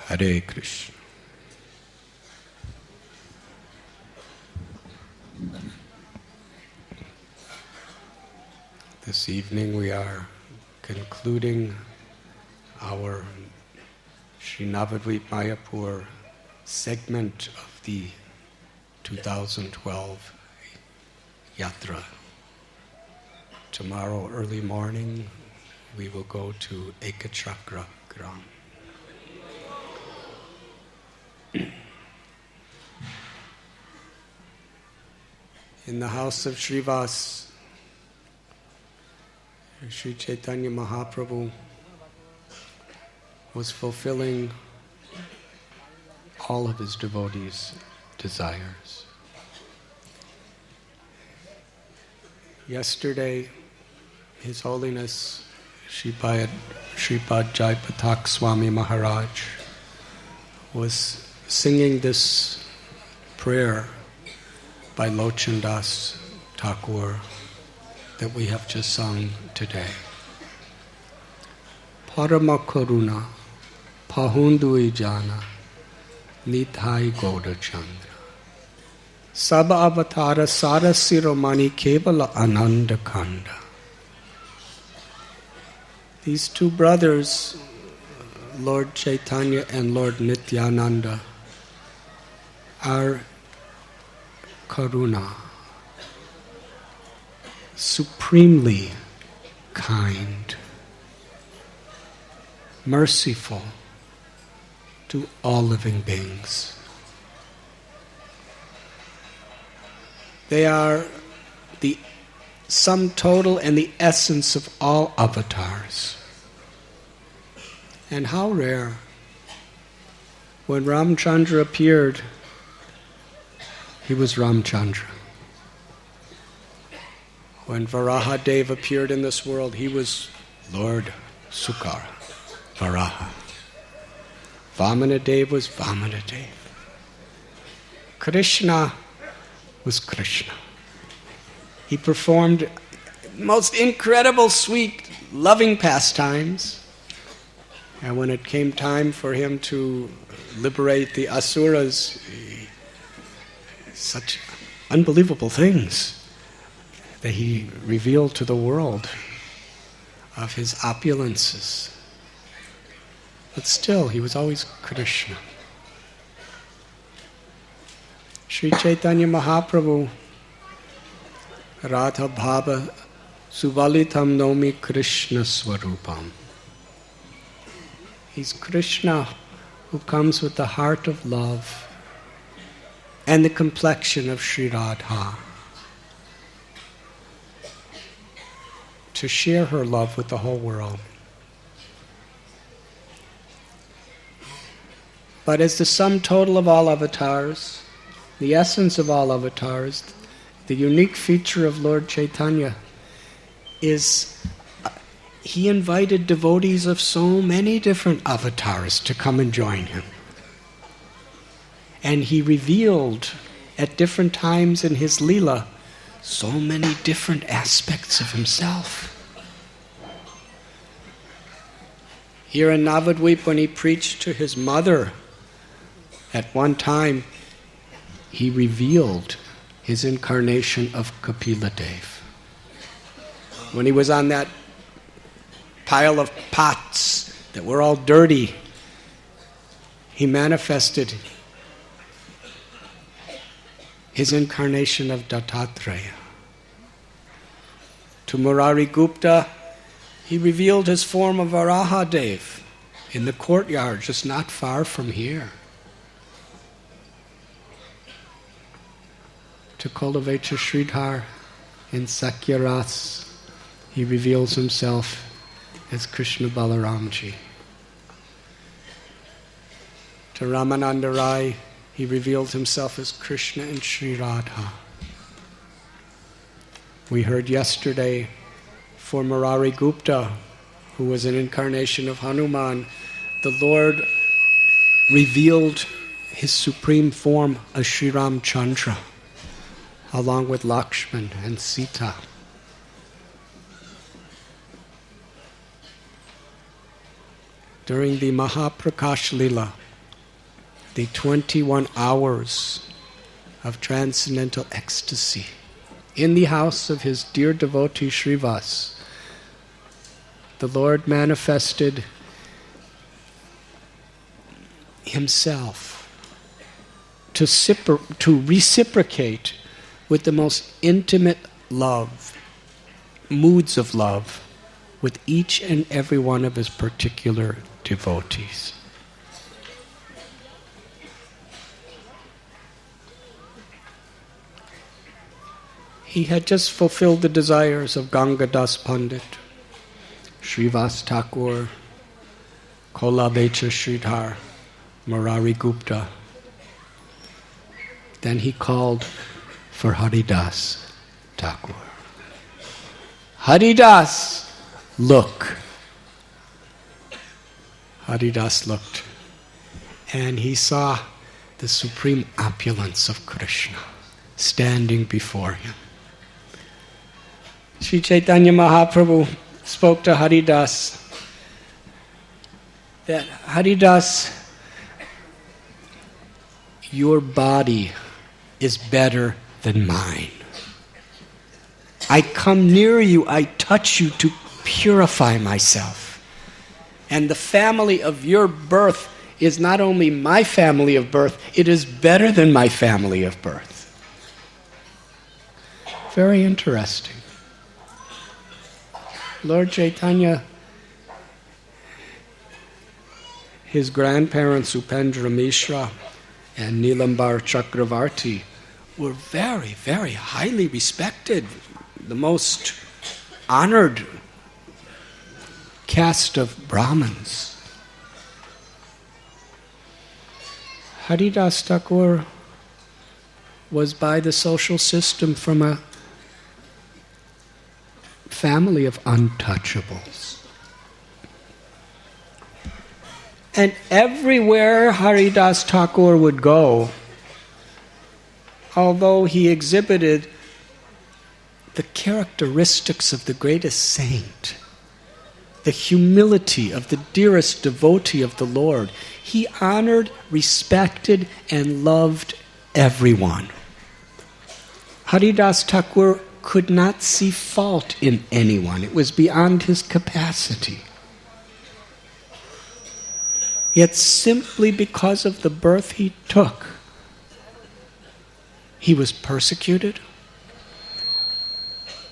Hare Krishna. This evening we are concluding our Sri Navadvip Mayapur segment of the 2012 Yatra. Tomorrow early morning we will go to Ekachakra Gram. In the house of Srivas, Sri Chaitanya Mahaprabhu was fulfilling all of his devotees' desires. Yesterday, His Holiness Sripad Jaipatak Swami Maharaj was singing this prayer by Lochandas Thakur that we have just sung today. Parama Karuna Pahundui Jana Nithai Goda Chandra Sab Avatara Sarasiromani Kevala Ananda Kanda. These two brothers, Lord Chaitanya and Lord Nityananda, are Karuna, supremely kind, merciful to all living beings. They are the sum total and the essence of all avatars. And how rare. When Ramchandra appeared, he was Ramchandra. When Varahadev appeared in this world, he was Lord Sukara, Varaha. Vamanadev was Vamanadev. Krishna was Krishna. He performed most incredible, sweet, loving pastimes. And when it came time for him to liberate the asuras, such unbelievable things that he revealed to the world of his opulences. But still, he was always Krishna. Sri Chaitanya Mahaprabhu, Radha Bhava Suvalitam Nomi Krishna Swarupam. He's Krishna who comes with the heart of love and the complexion of Sri Radha to share her love with the whole world. But as the sum total of all avatars, the essence of all avatars, the unique feature of Lord Chaitanya is he invited devotees of so many different avatars to come and join him. And he revealed at different times in his Lila so many different aspects of himself. Here in Navadvip, when he preached to his mother, at one time he revealed his incarnation of Kapila Dev. When he was on that pile of pots that were all dirty, he manifested his incarnation of Dattatreya. To Murari Gupta, he revealed his form of Varahadev in the courtyard just not far from here. To Kolavecha Sridhar in Sakyaras, he reveals himself as Krishna Balaramji. To Ramananda Rai, he revealed himself as Krishna and Sri Radha. We heard yesterday for Murari Gupta, who was an incarnation of Hanuman, the Lord revealed his supreme form as Sri Ramchandra, along with Lakshman and Sita. During the Mahaprakash Lila, the 21 hours of transcendental ecstasy in the house of his dear devotee Srivas, the Lord manifested himself to reciprocate with the most intimate love, moods of love, with each and every one of his particular devotees. He had just fulfilled the desires of Gangadas Pandit, Srivas Thakur, Kolabecha Sridhar, Murari Gupta. Then he called for Haridas Thakur. Haridas, look. Haridas looked, and he saw the supreme opulence of Krishna standing before him. Sri Chaitanya Mahaprabhu spoke to Haridas that, Haridas, your body is better than mine. I come near you, I touch you to purify myself. And the family of your birth is not only my family of birth, it is better than my family of birth. Very interesting. Lord Chaitanya, his grandparents Upendra Mishra and Nilambar Chakravarti were very, very highly respected, the most honored caste of Brahmins. Haridas Thakur was by the social system from a family of untouchables. And everywhere Haridas Thakur would go, although he exhibited the characteristics of the greatest saint, the humility of the dearest devotee of the Lord, he honored, respected, and loved everyone. Haridas Thakur could not see fault in anyone. It was beyond his capacity. Yet simply because of the birth he took, he was persecuted.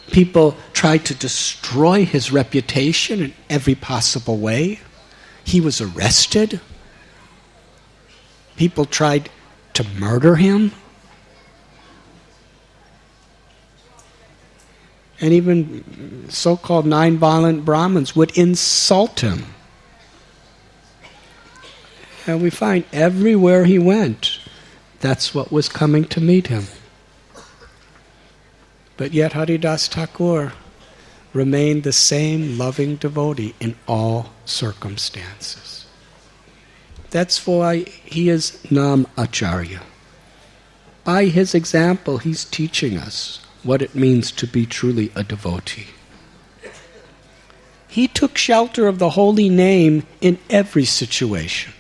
People tried to destroy his reputation in every possible way. He was arrested. People tried to murder him. And even so-called nine-violent Brahmins would insult him. And we find everywhere he went, that's what was coming to meet him. But yet Haridas Thakur remained the same loving devotee in all circumstances. That's why he is Nam Acharya. By his example, he's teaching us what it means to be truly a devotee. He took shelter of the holy name in every situation.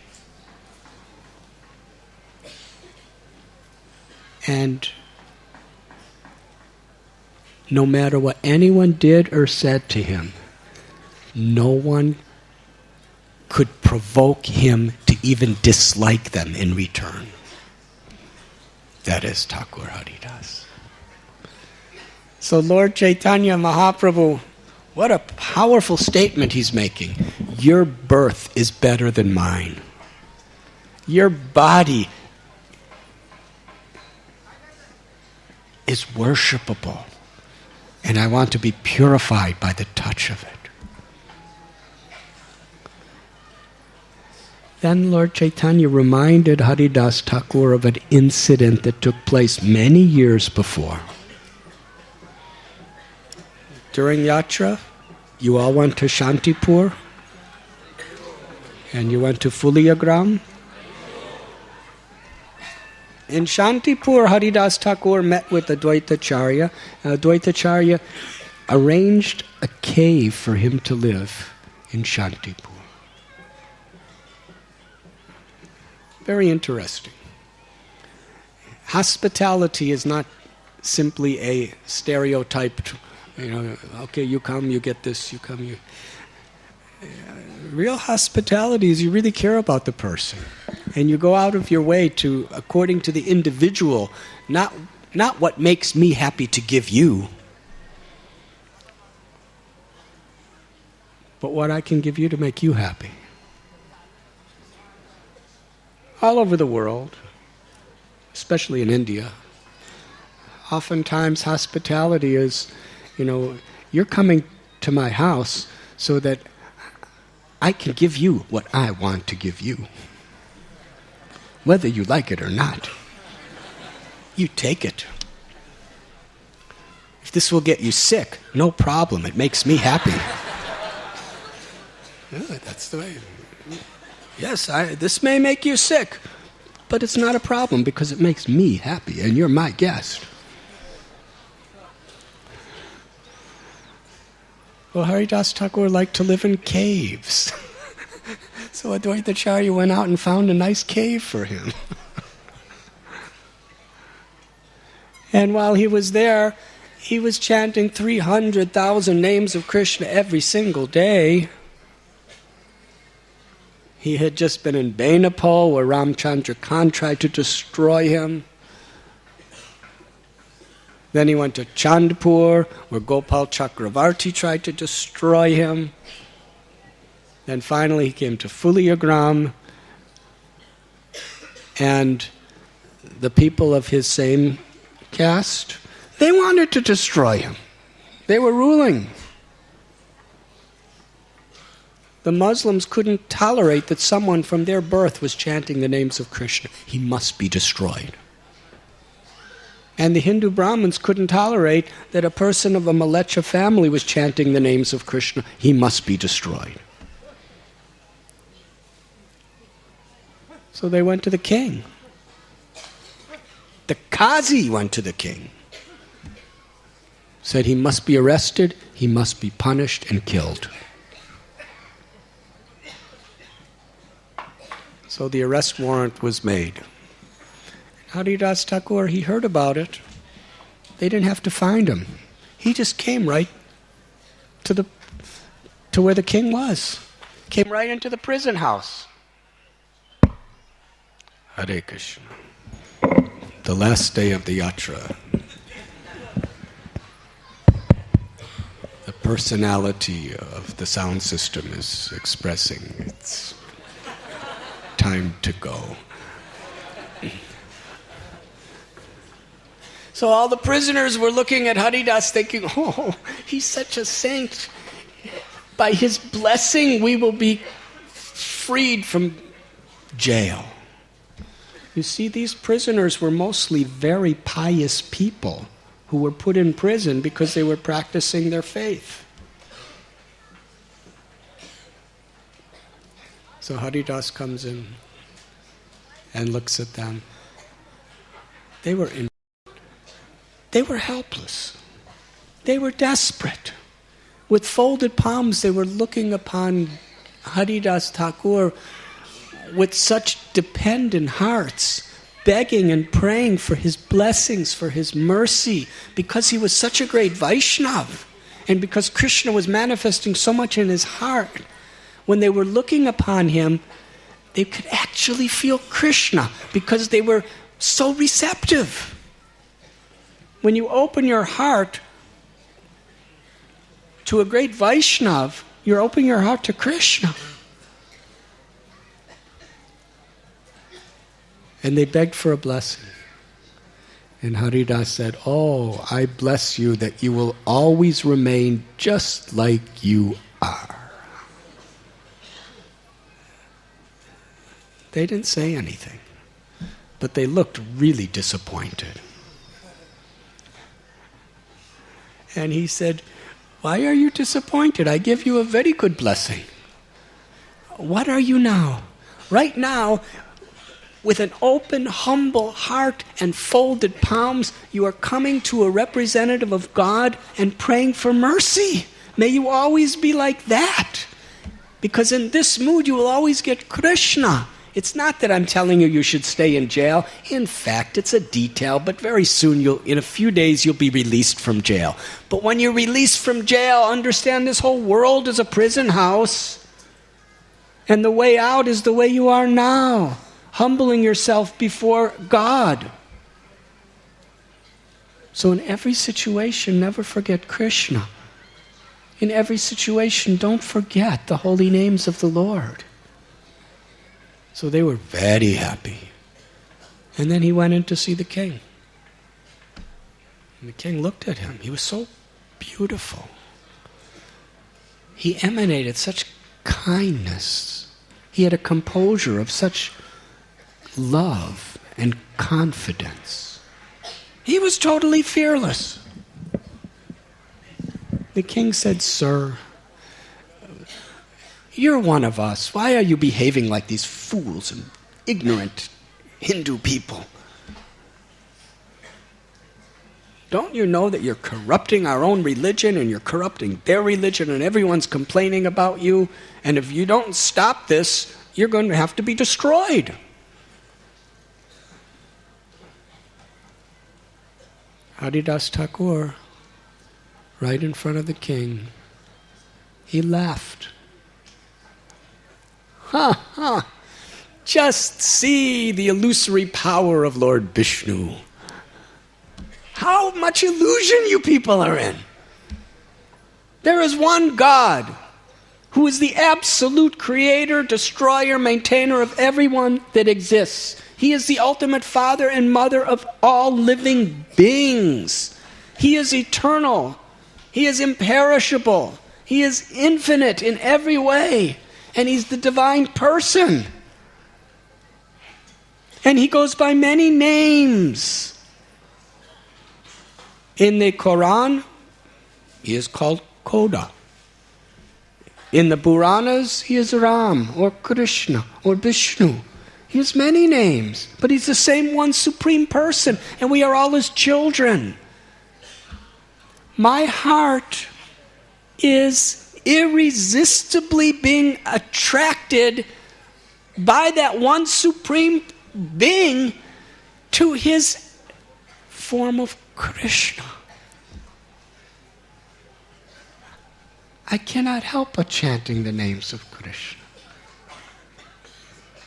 And no matter what anyone did or said to him, no one could provoke him to even dislike them in return. That is Thakur Haridas. So Lord Chaitanya Mahaprabhu, what a powerful statement he's making. Your birth is better than mine. Your body is worshipable, and I want to be purified by the touch of it. Then Lord Chaitanya reminded Haridas Thakur of an incident that took place many years before. During Yatra, you all went to Shantipur, and you went to Fuliagram. In Shantipur, Haridas Thakur met with Advaitacharya. Advaitacharya arranged a cave for him to live in Shantipur. Very interesting. Hospitality is not simply a stereotyped, okay, you come, you get this, you come, you... Real hospitality is you really care about the person. And you go out of your way to, according to the individual, not what makes me happy to give you, but what I can give you to make you happy. All over the world, especially in India, oftentimes hospitality is, you're coming to my house so that I can give you what I want to give you. Whether you like it or not, you take it. If this will get you sick, no problem. It makes me happy. Yeah, that's the way. Yes, this may make you sick, but it's not a problem because it makes me happy and you're my guest. Well, Haridas Thakur liked to live in caves. So Advaita Acharya went out and found a nice cave for him. And while he was there, he was chanting 300,000 names of Krishna every single day. He had just been in Benapal, where Ramchandra Khan tried to destroy him. Then he went to Chandpur, where Gopal Chakravarti tried to destroy him. Then finally he came to Fuliagram, and the people of his same caste, they wanted to destroy him. They were ruling. The Muslims couldn't tolerate that someone from their birth was chanting the names of Krishna. He must be destroyed. And the Hindu Brahmins couldn't tolerate that a person of a Malecha family was chanting the names of Krishna. He must be destroyed. So they went to the king. The Qazi went to the king. Said he must be arrested, he must be punished and killed. So the arrest warrant was made. Haridas Thakur, he heard about it. They didn't have to find him. He just came right to where the king was. Came right into the prison house. Hare Krishna. The last day of the Yatra. The personality of the sound system is expressing its time to go. So all the prisoners were looking at Haridas thinking, oh, he's such a saint. By his blessing we will be freed from jail. You see, these prisoners were mostly very pious people who were put in prison because they were practicing their faith. So Haridas comes in and looks at them. They were helpless. They were desperate. With folded palms, they were looking upon Haridas Thakur with such dependent hearts, begging and praying for his blessings, for his mercy, because he was such a great Vaishnav, and because Krishna was manifesting so much in his heart. When they were looking upon him, they could actually feel Krishna, because they were so receptive. When you open your heart to a great Vaishnav, you're opening your heart to Krishna. And they begged for a blessing. And Haridas said, oh, I bless you that you will always remain just like you are. They didn't say anything, but they looked really disappointed. And he said, why are you disappointed? I give you a very good blessing. What are you now? Right now, with an open, humble heart and folded palms, you are coming to a representative of God and praying for mercy. May you always be like that. Because in this mood, you will always get Krishna. It's not that I'm telling you should stay in jail. In fact, it's a detail, but very soon, in a few days, you'll be released from jail. But when you're released from jail, understand this whole world is a prison house. And the way out is the way you are now, humbling yourself before God. So in every situation, never forget Krishna. In every situation, don't forget the holy names of the Lord. So they were very happy. And then he went in to see the king. And the king looked at him. He was so beautiful. He emanated such kindness. He had a composure of such love and confidence. He was totally fearless. The king said, "Sir, you're one of us. Why are you behaving like these fools and ignorant Hindu people? Don't you know that you're corrupting our own religion and you're corrupting their religion and everyone's complaining about you? And if you don't stop this, you're going to have to be destroyed." Haridas Thakur, right in front of the king, he laughed. Ha ha! Just see the illusory power of Lord Vishnu. How much illusion you people are in. There is one God who is the absolute creator, destroyer, maintainer of everyone that exists. He is the ultimate father and mother of all living beings. He is eternal. He is imperishable. He is infinite in every way. And he's the divine person. And he goes by many names. In the Quran, he is called Koda. In the Puranas, he is Ram or Krishna or Vishnu. He has many names, but he's the same one supreme person, and we are all his children. My heart is irresistibly being attracted by that one supreme being to his form of Krishna. I cannot help but chanting the names of Krishna.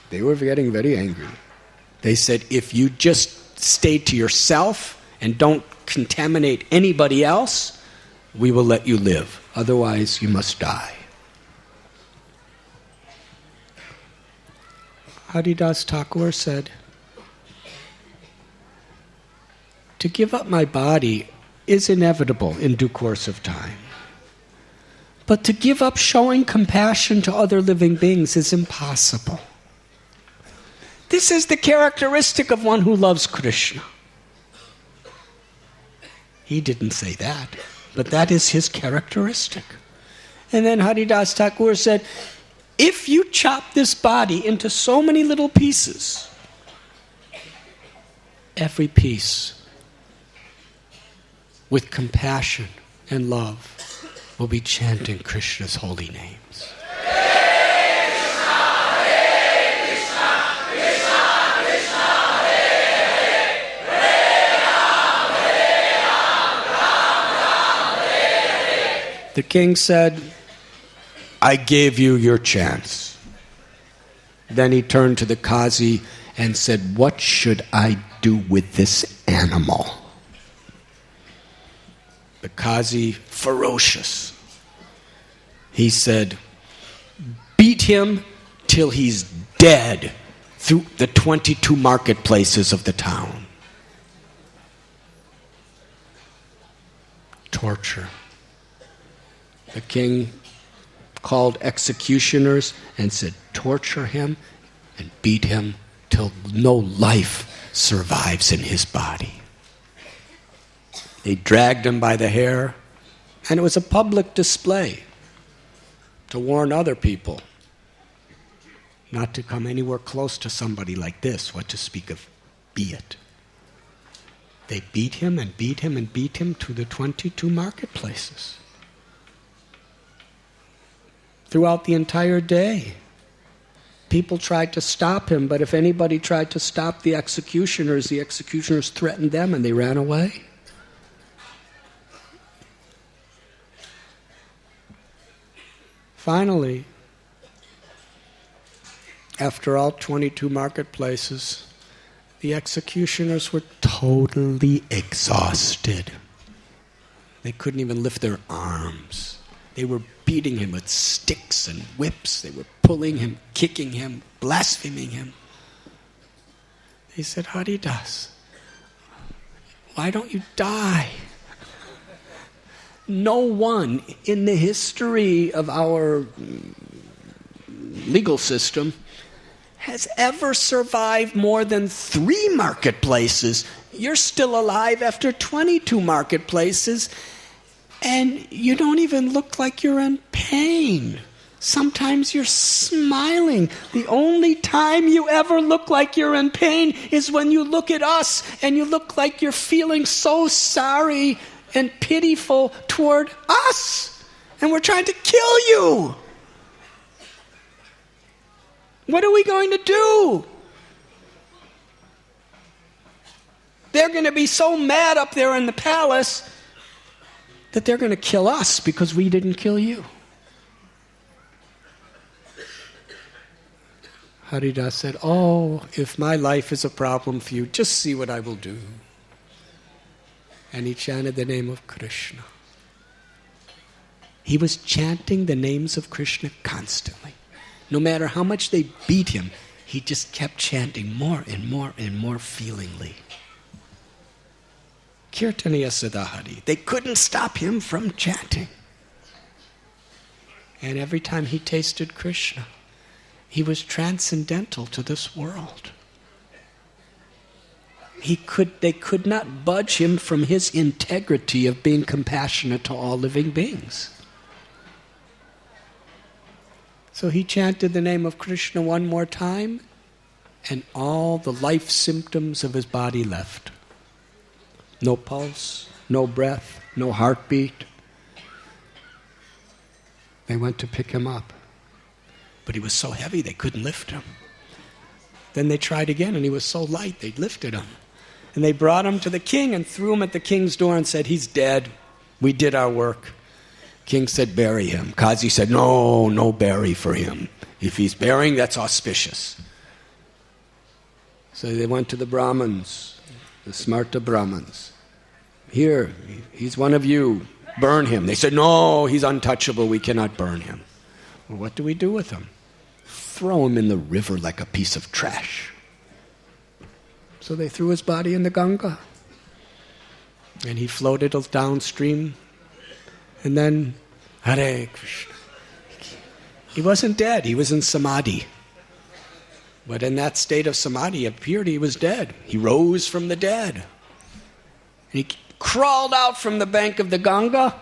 They were getting very angry. They said, if you just stay to yourself and don't contaminate anybody else, we will let you live. Otherwise, you must die. Haridas Thakur said, to give up my body is inevitable in due course of time. But to give up showing compassion to other living beings is impossible. This is the characteristic of one who loves Krishna. He didn't say that, but that is his characteristic. And then Haridas Thakur said, if you chop this body into so many little pieces, every piece with compassion and love will be chanting Krishna's holy names. The king said, I gave you your chance. Then he turned to the Qazi and said, what should I do with this animal? The Qazi, ferocious. He said, beat him till he's dead through the 22 marketplaces of the town. Torture. The king called executioners and said, torture him and beat him till no life survives in his body. They dragged him by the hair, and it was a public display to warn other people not to come anywhere close to somebody like this, what to speak of be it. They beat him and beat him and beat him to the 22 marketplaces. Throughout the entire day. people tried to stop him, but if anybody tried to stop the executioners threatened them and they ran away. Finally, after all 22 marketplaces, the executioners were totally exhausted. They couldn't even lift their arms. They were beating him with sticks and whips. They were pulling him, kicking him, blaspheming him. They said, Haridas, why don't you die? No one in the history of our legal system has ever survived more than 3 marketplaces. You're still alive after 22 marketplaces, and you don't even look like you're in pain. Sometimes you're smiling. The only time you ever look like you're in pain is when you look at us and you look like you're feeling so sorry and pitiful toward us. And we're trying to kill you. What are we going to do? They're going to be so mad up there in the palace that they're going to kill us because we didn't kill you. Haridas said, oh, if my life is a problem for you, just see what I will do. And he chanted the name of Krishna. He was chanting the names of Krishna constantly. No matter how much they beat him, he just kept chanting more and more and more feelingly. Kirtaniya Siddhahari. They couldn't stop him from chanting. And every time he tasted Krishna, he was transcendental to this world. They could not budge him from his integrity of being compassionate to all living beings. So he chanted the name of Krishna one more time, and all the life symptoms of his body left. No pulse, no breath, no heartbeat. They went to pick him up, but he was so heavy they couldn't lift him. Then they tried again, and he was so light they lifted him. And they brought him to the king and threw him at the king's door and said, he's dead. We did our work. King said, bury him. Kazi said, no bury for him. If he's burying, that's auspicious. So they went to the Brahmins, the Smarta Brahmins. Here, he's one of you. Burn him. They said, no, he's untouchable. We cannot burn him. Well, what do we do with him? Throw him in the river like a piece of trash. So they threw his body in the Ganga. And he floated downstream. And then, Hare Krishna. He wasn't dead. He was in samadhi. But in that state of samadhi, it appeared he was dead. He rose from the dead. And he crawled out from the bank of the Ganga.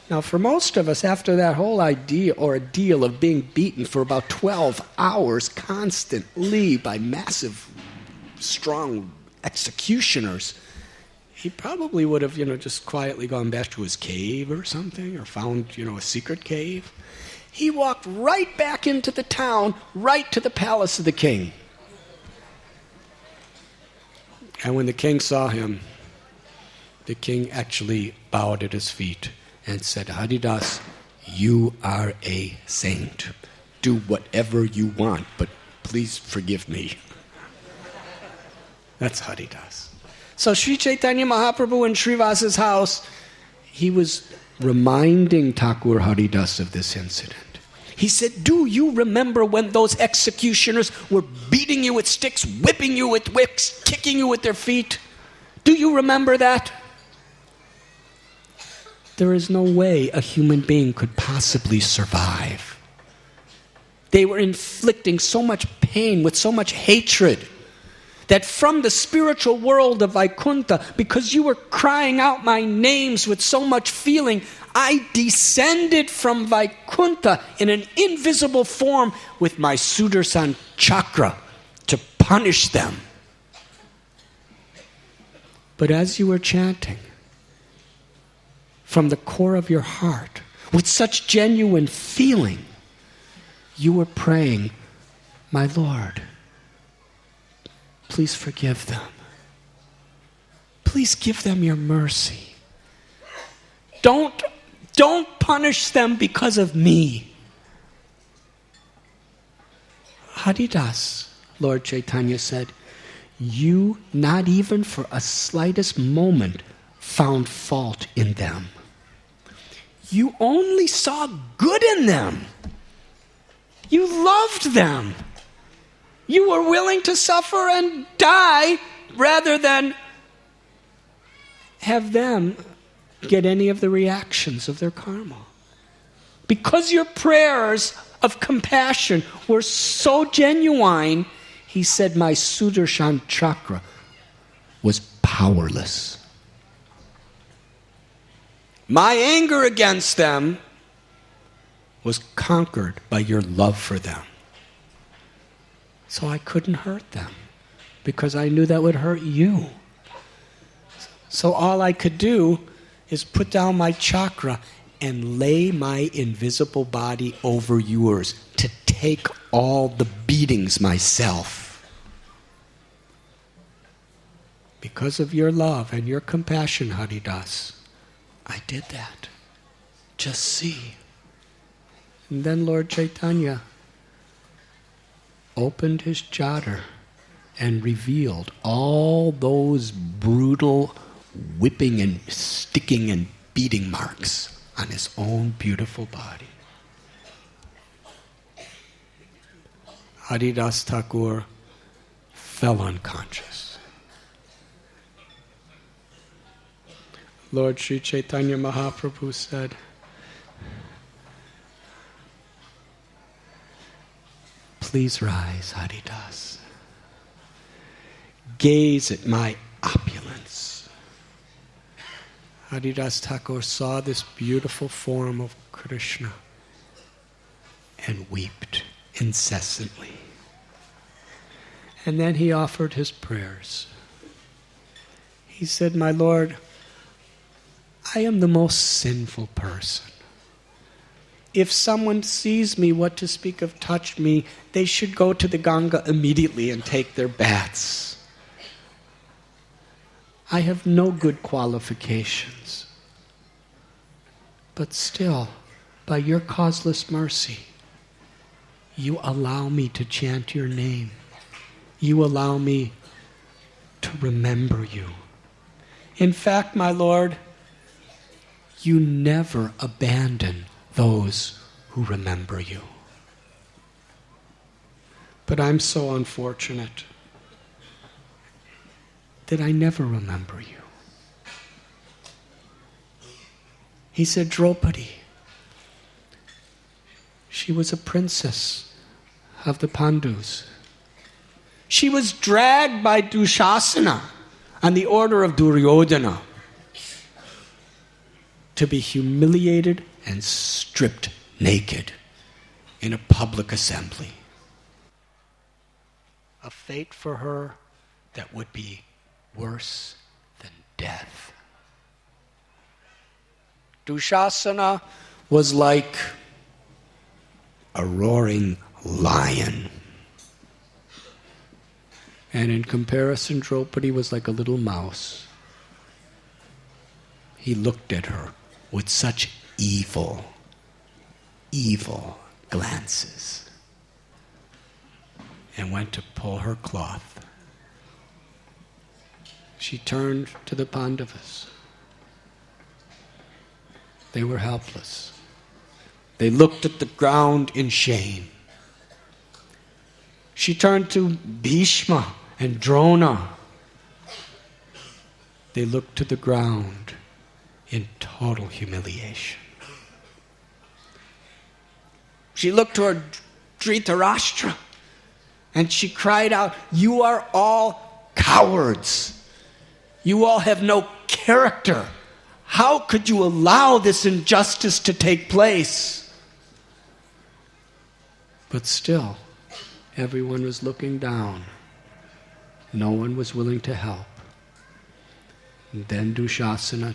Now, for most of us, after that whole ordeal of being beaten for about 12 hours constantly by massive, strong executioners, he probably would have, just quietly gone back to his cave or something, or found, a secret cave. He walked right back into the town, right to the palace of the king. And when the king saw him, the king actually bowed at his feet and said, Haridas, you are a saint. Do whatever you want, but please forgive me. That's Haridas. So Sri Chaitanya Mahaprabhu in Srivas' house, he was reminding Thakur Haridas of this incident. He said, do you remember when those executioners were beating you with sticks, whipping you with whips, kicking you with their feet? Do you remember that? There is no way a human being could possibly survive. They were inflicting so much pain with so much hatred that from the spiritual world of Vaikuntha, because you were crying out my names with so much feeling, I descended from Vaikuntha in an invisible form with my Sudarshan chakra to punish them. But as you were chanting, from the core of your heart, with such genuine feeling, you were praying, My Lord, please forgive them. Please give them your mercy. Don't punish them because of me. Haridas, Lord Chaitanya said, you not even for a slightest moment found fault in them. You only saw good in them. You loved them. You were willing to suffer and die rather than have them get any of the reactions of their karma. Because your prayers of compassion were so genuine, he said, my Sudarshan chakra was powerless. My anger against them was conquered by your love for them. So I couldn't hurt them because I knew that would hurt you. So all I could do is put down my chakra and lay my invisible body over yours to take all the beatings myself. Because of your love and your compassion, Haridas, I did that. Just see. And then Lord Chaitanya opened his jhara and revealed all those brutal whipping and sticking and beating marks on his own beautiful body. Haridas Thakur fell unconscious. Lord Sri Chaitanya Mahaprabhu said, please rise, Haridas. Gaze at my opulence. Haridas Thakur saw this beautiful form of Krishna and wept incessantly. And then he offered his prayers. He said, my Lord, I am the most sinful person. If someone sees me, what to speak of touch me, they should go to the Ganga immediately and take their baths. I have no good qualifications. But still, by your causeless mercy, you allow me to chant your name. You allow me to remember you. In fact, my Lord, you never abandon those who remember you. But I'm so unfortunate that I never remember you. He said, Draupadi, she was a princess of the Pandus. She was dragged by Dushasana on the order of Duryodhana to be humiliated and stripped naked in a public assembly. A fate for her that would be worse than death. Dushasana was like a roaring lion. And in comparison, Draupadi was like a little mouse. He looked at her with such evil glances and went to pull her cloth. She turned to the Pandavas. They were helpless. They looked at the ground in shame. She turned to Bhishma and Drona. They looked to the ground in total humiliation. She looked toward Dhritarashtra and she cried out, you are all cowards. You all have no character. How could you allow this injustice to take place? But still, everyone was looking down. No one was willing to help. And then Dushasana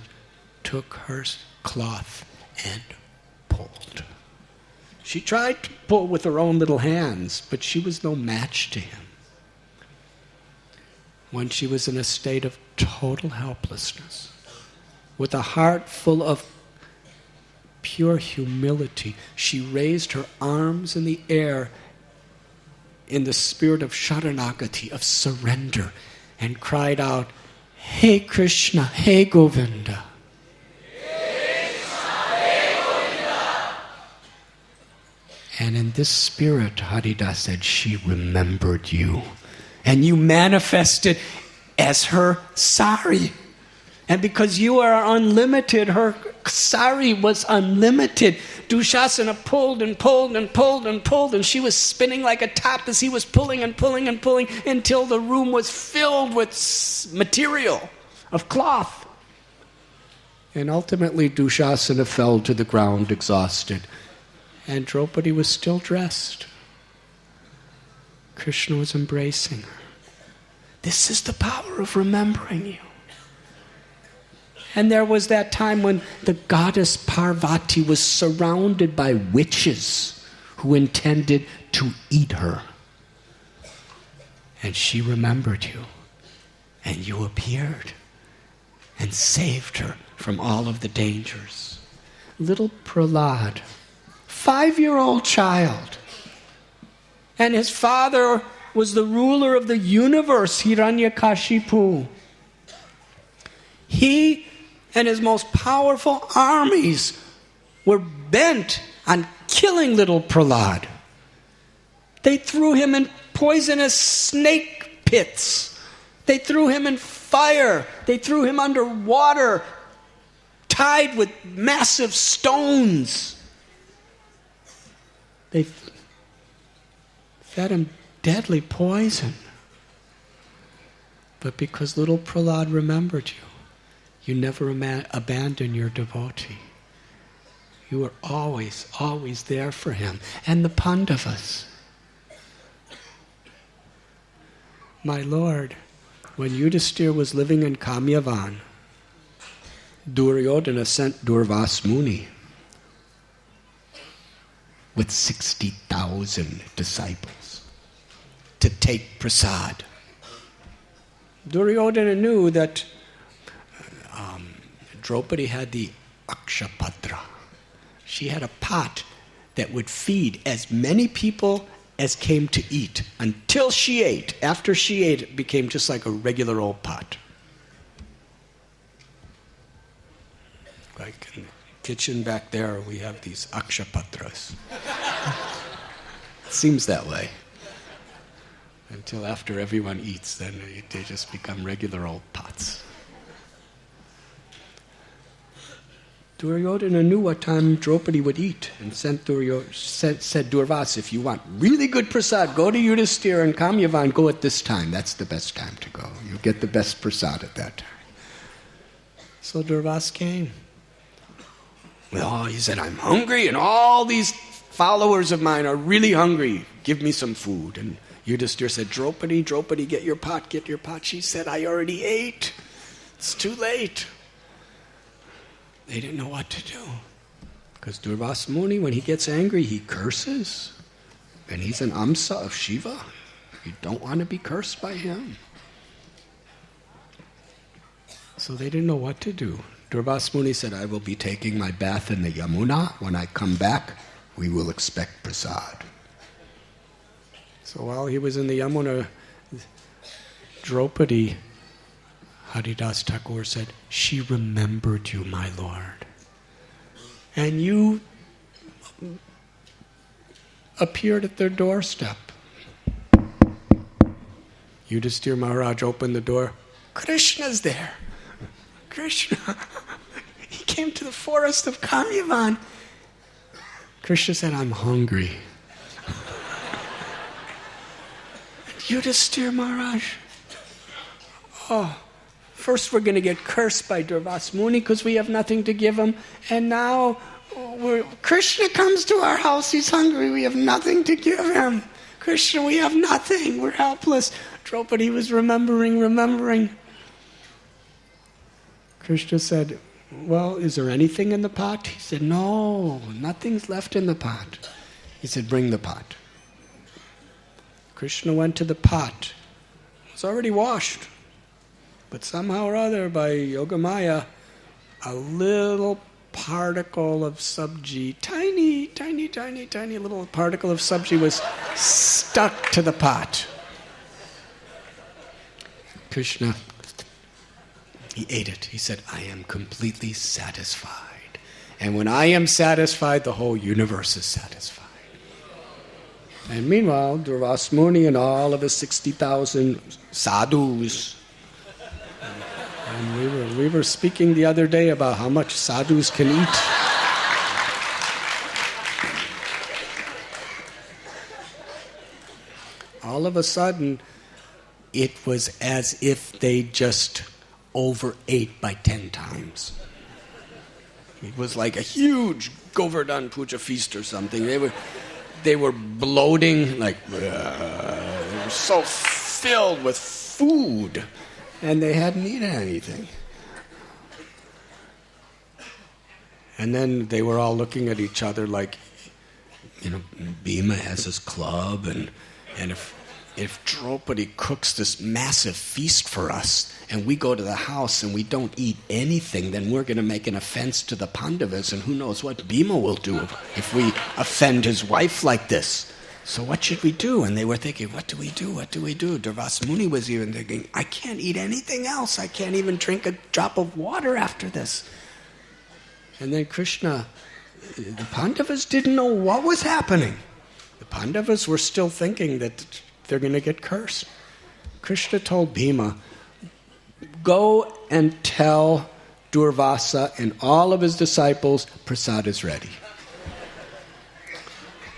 took her cloth and pulled. She tried to pull with her own little hands, but she was no match to him. When she was in a state of total helplessness, with a heart full of pure humility, she raised her arms in the air in the spirit of Sharanagati, of surrender, and cried out, "Hey Krishna, hey Govinda." And in this spirit, Haridas said, she remembered you. And you manifested as her sari. And because you are unlimited, her sari was unlimited. Dushasana pulled and pulled and pulled and pulled, and she was spinning like a top as he was pulling and pulling and pulling until the room was filled with material of cloth. And ultimately Dushasana fell to the ground exhausted. And Draupadi was still dressed. Krishna was embracing her. This is the power of remembering you. And there was that time when the goddess Parvati was surrounded by witches who intended to eat her. And she remembered you. And you appeared and saved her from all of the dangers. Little Prahlad, 5-year-old child. And his father was the ruler of the universe, Hiranyakashipu. He and his most powerful armies were bent on killing little Prahlad. They threw him in poisonous snake pits. They threw him in fire. They threw him under water, tied with massive stones. They fed him deadly poison. But because little Prahlad remembered you, you never abandon your devotee. You were always, always there for him. And the Pandavas. My Lord, when Yudhisthira was living in Kamyavan, Duryodhana sent Durvas Muni with 60,000 disciples to take prasad. Duryodhana knew that Draupadi had the Akshapatra. She had a pot that would feed as many people as came to eat until she ate. After she ate, it became just like a regular old pot. Like in the kitchen back there, we have these Akshapatras. It seems that way. Until after everyone eats, then they just become regular old pots. Duryodhana knew what time Draupadi would eat and said Durvas, if you want really good prasad, go to Yudhisthira and Kamyavan, go at this time. That's the best time to go. You'll get the best prasad at that time. So Durvas came. Well, he said, I'm hungry and all these followers of mine are really hungry. Give me some food. And Yudhisthira said, Draupadi, get your pot, get your pot. She said, I already ate. It's too late. They didn't know what to do. Because Durvas Muni, when he gets angry, he curses. And he's an Amsa of Shiva. You don't want to be cursed by him. So they didn't know what to do. Durvas Muni said, I will be taking my bath in the Yamuna. When I come back, we will expect prasad. So while he was in the Yamuna, Draupadi, Haridas Thakur said, she remembered you, my Lord. And you appeared at their doorstep. Yudhisthira Maharaj opened the door. Krishna's there. Krishna. He came to the forest of Kamyavan. Krishna said, I'm hungry. Yudhisthira Maharaj. First we're going to get cursed by Durvas Muni because we have nothing to give him. And now Krishna comes to our house. He's hungry. We have nothing to give him. Krishna, we have nothing. We're helpless. Draupadi was remembering. Krishna said, well, is there anything in the pot? He said, no, nothing's left in the pot. He said, bring the pot. Krishna went to the pot. It was already washed. But somehow or other, by Yogamaya, a little particle of sabji, tiny little particle of sabji was stuck to the pot. Krishna, he ate it. He said, I am completely satisfied. And when I am satisfied, the whole universe is satisfied. And meanwhile, Durvas Muni and all of his 60,000 sadhus. And we were speaking the other day about how much sadhus can eat. All of a sudden, it was as if they just overate by 10 times. It was like a huge Govardhan Puja feast or something. They were bloating, like they were so filled with food, and they hadn't eaten anything. And then they were all looking at each other like, Bhima has his club, and if Chowpatty cooks this massive feast for us, and we go to the house and we don't eat anything, then we're going to make an offense to the Pandavas, and who knows what Bhima will do if we offend his wife like this. So what should we do? And they were thinking, what do we do? What do we do? Durvas Muni was even thinking, I can't eat anything else. I can't even drink a drop of water after this. And then Krishna, the Pandavas didn't know what was happening. The Pandavas were still thinking that they're going to get cursed. Krishna told Bhima, go and tell Durvasa and all of his disciples, prasad is ready.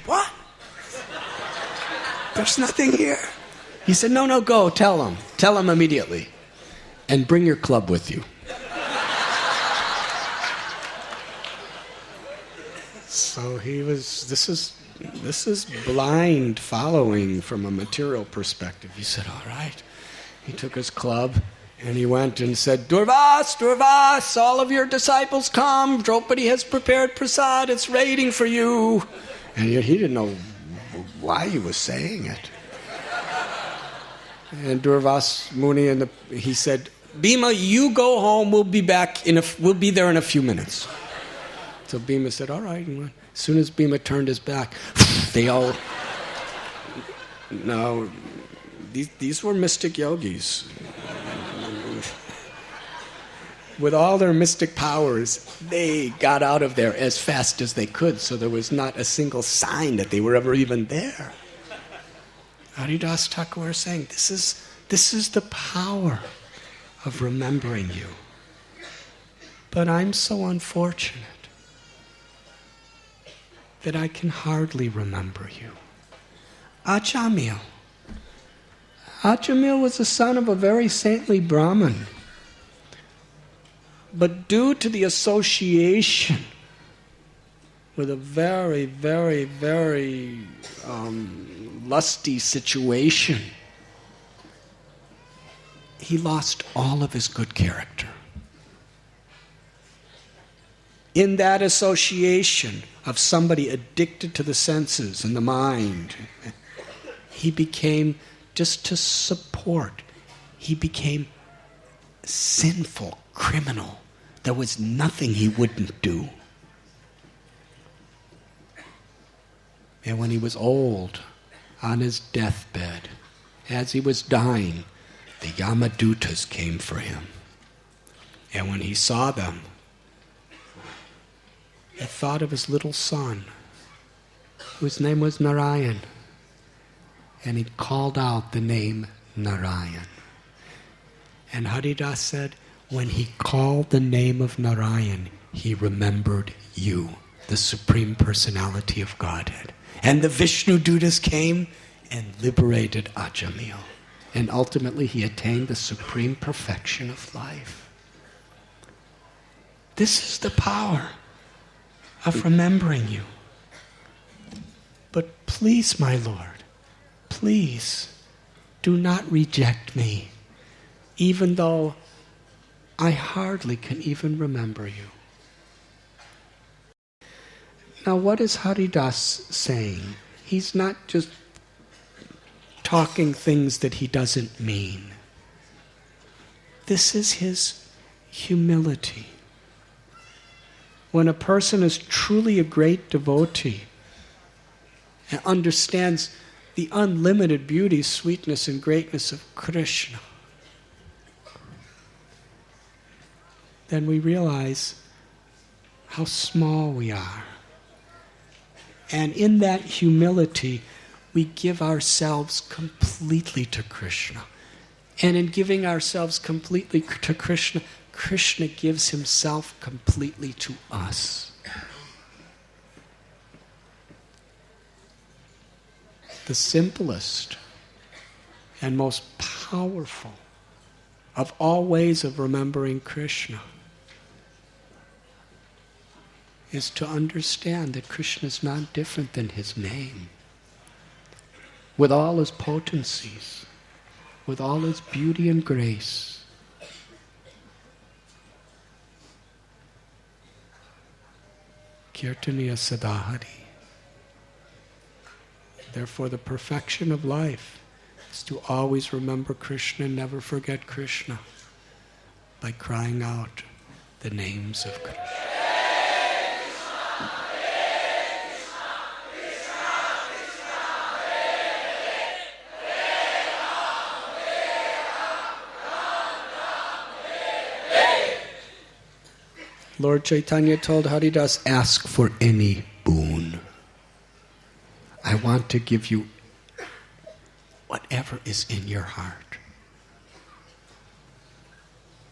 What? There's nothing here. He said, no, go, tell him. Tell him immediately. And bring your club with you. So this is blind following from a material perspective. He said, all right. He took his club and he went and said, Durvas, all of your disciples come. Chowpatty has prepared prasad. It's waiting for you. And he didn't know why he was saying it. And Durvas Muni, he said, Bhima, you go home. We'll be there in a few minutes. So Bhima said, all right. And as soon as Bhima turned his back, they all... Now, these were mystic yogis. With all their mystic powers, they got out of there as fast as they could, so there was not a single sign that they were ever even there. Haridas Thakur was saying, this is the power of remembering you. But I'm so unfortunate that I can hardly remember you. Ajamil was the son of a very saintly Brahmin. But due to the association with a very, very, very lusty situation, he lost all of his good character. In that association of somebody addicted to the senses and the mind, he became, just to support, he became sinful, criminal. There was nothing he wouldn't do. And when he was old, on his deathbed, as he was dying, the Yamadutas came for him. And when he saw them, he thought of his little son, whose name was Narayan. And he called out the name Narayan. And Haridas said, when he called the name of Narayan, he remembered you, the Supreme Personality of Godhead. And the Vishnu Dutas came and liberated Ajamil. And ultimately he attained the supreme perfection of life. This is the power of remembering you. But please, my Lord, please do not reject me, even though I hardly can even remember you. Now what is Haridas saying? He's not just talking things that he doesn't mean. This is his humility. When a person is truly a great devotee and understands the unlimited beauty, sweetness, and greatness of Krishna, then we realize how small we are. And in that humility, we give ourselves completely to Krishna. And in giving ourselves completely to Krishna, Krishna gives himself completely to us. The simplest and most powerful of all ways of remembering Krishna is to understand that Krishna is not different than his name. With all his potencies, with all his beauty and grace. Kirtaniya Sadahari. Therefore, the perfection of life is to always remember Krishna and never forget Krishna by crying out the names of Krishna. Lord Chaitanya told Haridas, ask for any boon. I want to give you whatever is in your heart.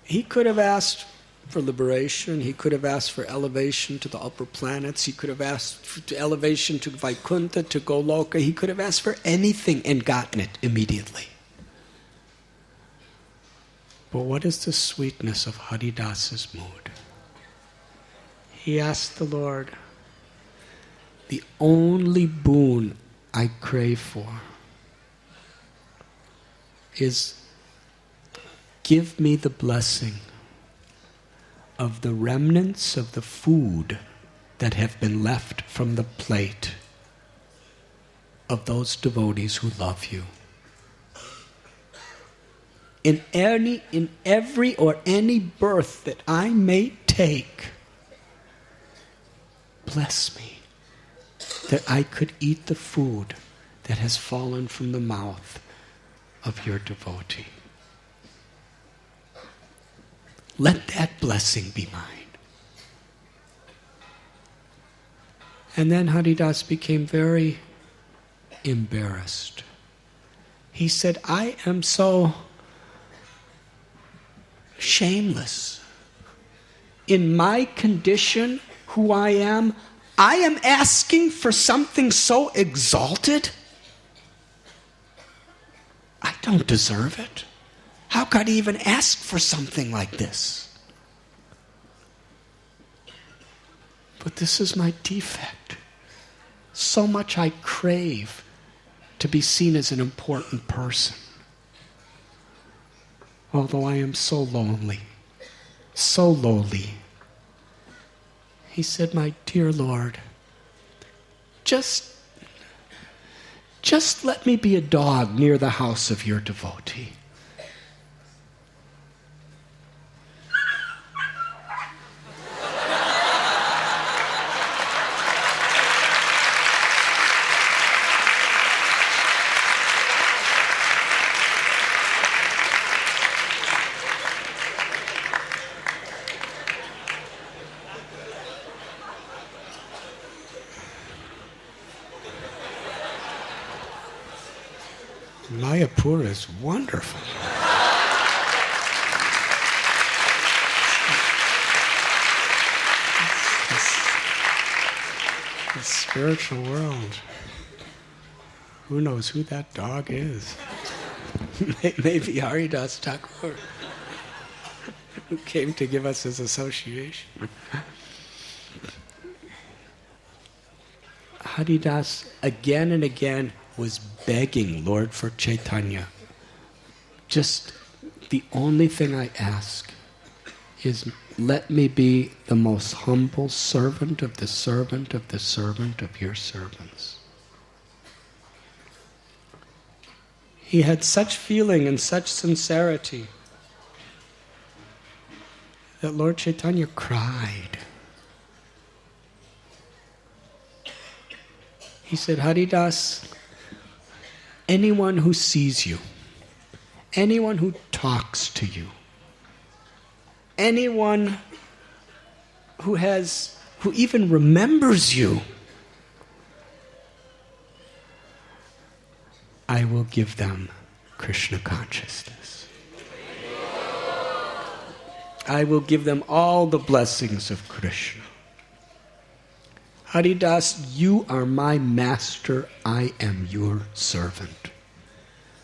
He could have asked for liberation. He could have asked for elevation to the upper planets. He could have asked for elevation to Vaikuntha, to Goloka. He could have asked for anything and gotten it immediately. But what is the sweetness of Haridas's mood? He asked the Lord, the only boon I crave for is give me the blessing of the remnants of the food that have been left from the plate of those devotees who love you. In every or any birth that I may take, bless me that I could eat the food that has fallen from the mouth of your devotee. Let that blessing be mine. And then Haridas became very embarrassed. He said, I am so shameless. In my condition, who I am asking for something so exalted? I don't deserve it. How could I even ask for something like this? But this is my defect. So much I crave to be seen as an important person. Although I am so lonely, so lowly. He said, my dear Lord, just let me be a dog near the house of your devotee. Mayapur is wonderful. This spiritual world. Who knows who that dog is? Maybe Haridas Thakur, who came to give us his association. Haridas again and again was begging Lord for Chaitanya. Just the only thing I ask is let me be the most humble servant of the servant of the servant of your servants. He had such feeling and such sincerity that Lord Chaitanya cried. He said, Haridas, anyone who sees you, anyone who talks to you, anyone who even remembers you, I will give them Krishna consciousness. I will give them all the blessings of Krishna. Haridas, you are my master, I am your servant.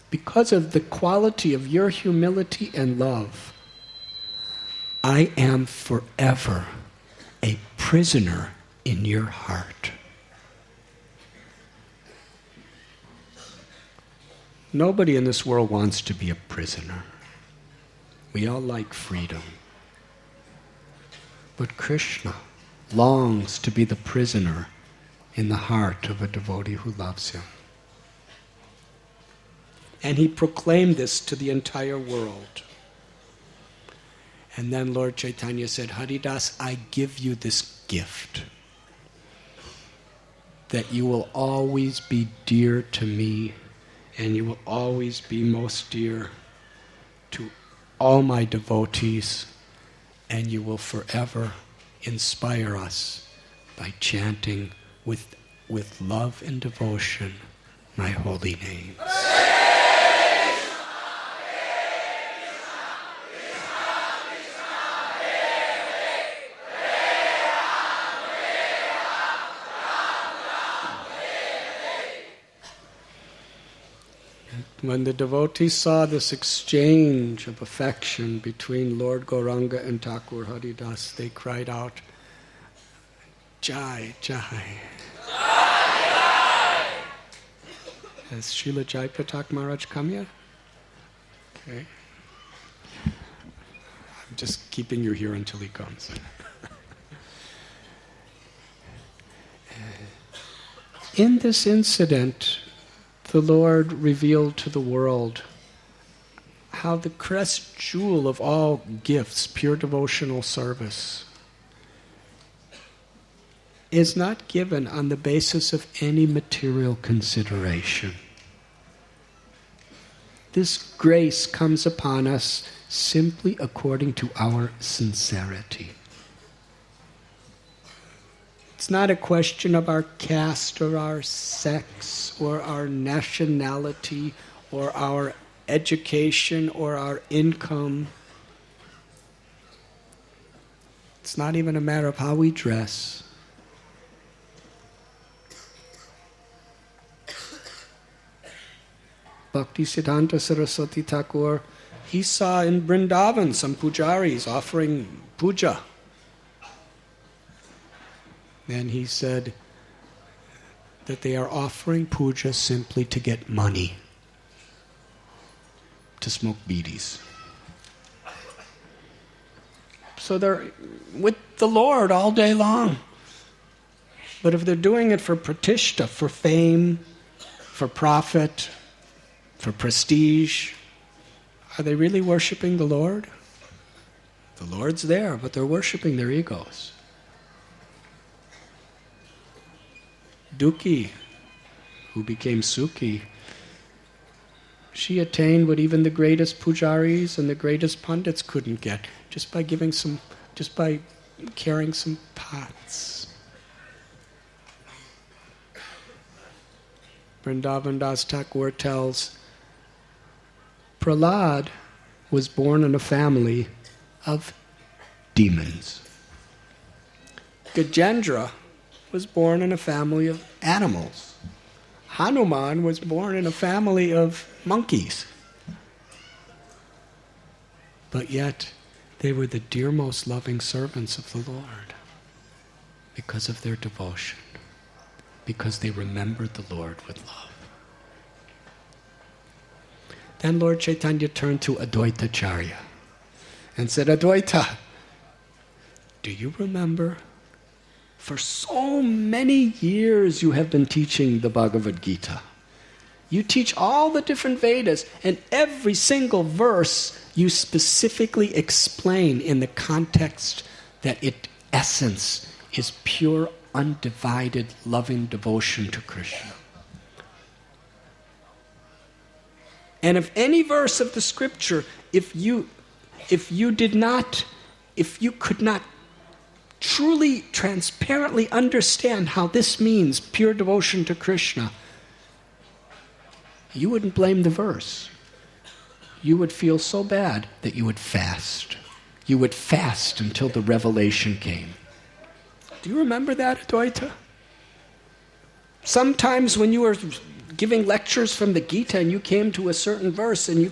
Because of the quality of your humility and love, I am forever a prisoner in your heart. Nobody in this world wants to be a prisoner. We all like freedom. But Krishna longs to be the prisoner in the heart of a devotee who loves him. And he proclaimed this to the entire world. And then Lord Chaitanya said, Haridas, I give you this gift, that you will always be dear to me, and you will always be most dear to all my devotees, and you will forever inspire us by chanting with love and devotion my holy names. When the devotees saw this exchange of affection between Lord Gauranga and Thakur Haridas, they cried out, Jai, Jai. Has Srila Jai Patak Maharaj come yet? Okay. I'm just keeping you here until he comes. In this incident, the Lord revealed to the world how the crest jewel of all gifts, pure devotional service, is not given on the basis of any material consideration. This grace comes upon us simply according to our sincerity. It's not a question of our caste or our sex or our nationality or our education or our income. It's not even a matter of how we dress. Bhaktisiddhanta Saraswati Thakur, he saw in Vrindavan some pujaris offering puja. And he said that they are offering puja simply to get money, to smoke bidis. So they're with the Lord all day long. But if they're doing it for pratishta, for fame, for profit, for prestige, are they really worshiping the Lord? The Lord's there, but they're worshiping their egos. Duki, who became Sukhi, she attained what even the greatest pujaris and the greatest pandits couldn't get, just by carrying some pots. Vrindavan Das Thakur tells, Prahlad was born in a family of demons. Gajendra was born in a family of animals. Hanuman was born in a family of monkeys. But yet, they were the dear most loving servants of the Lord because of their devotion, because they remembered the Lord with love. Then Lord Chaitanya turned to Advaitacharya and said, Advaita, do you remember? For so many years you have been teaching the Bhagavad Gita. You teach all the different Vedas, and every single verse you specifically explain in the context that its essence is pure, undivided, loving devotion to Krishna. And if any verse of the scripture, if you could not truly, transparently understand how this means pure devotion to Krishna, you wouldn't blame the verse. You would feel so bad that you would fast. You would fast until the revelation came. Do you remember that, Advaita? Sometimes when you were giving lectures from the Gita and you came to a certain verse and you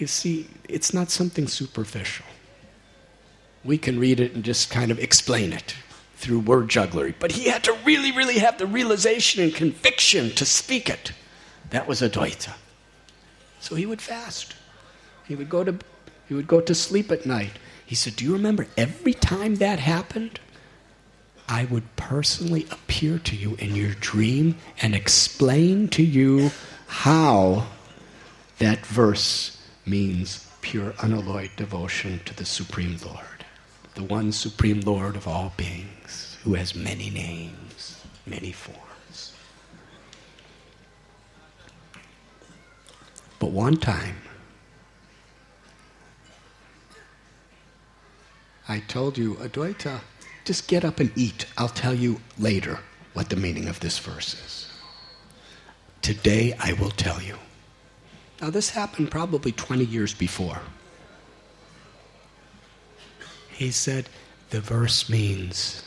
see, it's not something superficial. We can read it and just kind of explain it through word jugglery. But he had to really, really have the realization and conviction to speak it. That was Advaita. So he would fast. He would go to sleep at night. He said, do you remember every time that happened, I would personally appear to you in your dream and explain to you how that verse means pure unalloyed devotion to the Supreme Lord, the one Supreme Lord of all beings, who has many names, many forms. But one time, I told you, Advaita, just get up and eat. I'll tell you later what the meaning of this verse is. Today I will tell you. Now this happened probably 20 years before. He said, the verse means,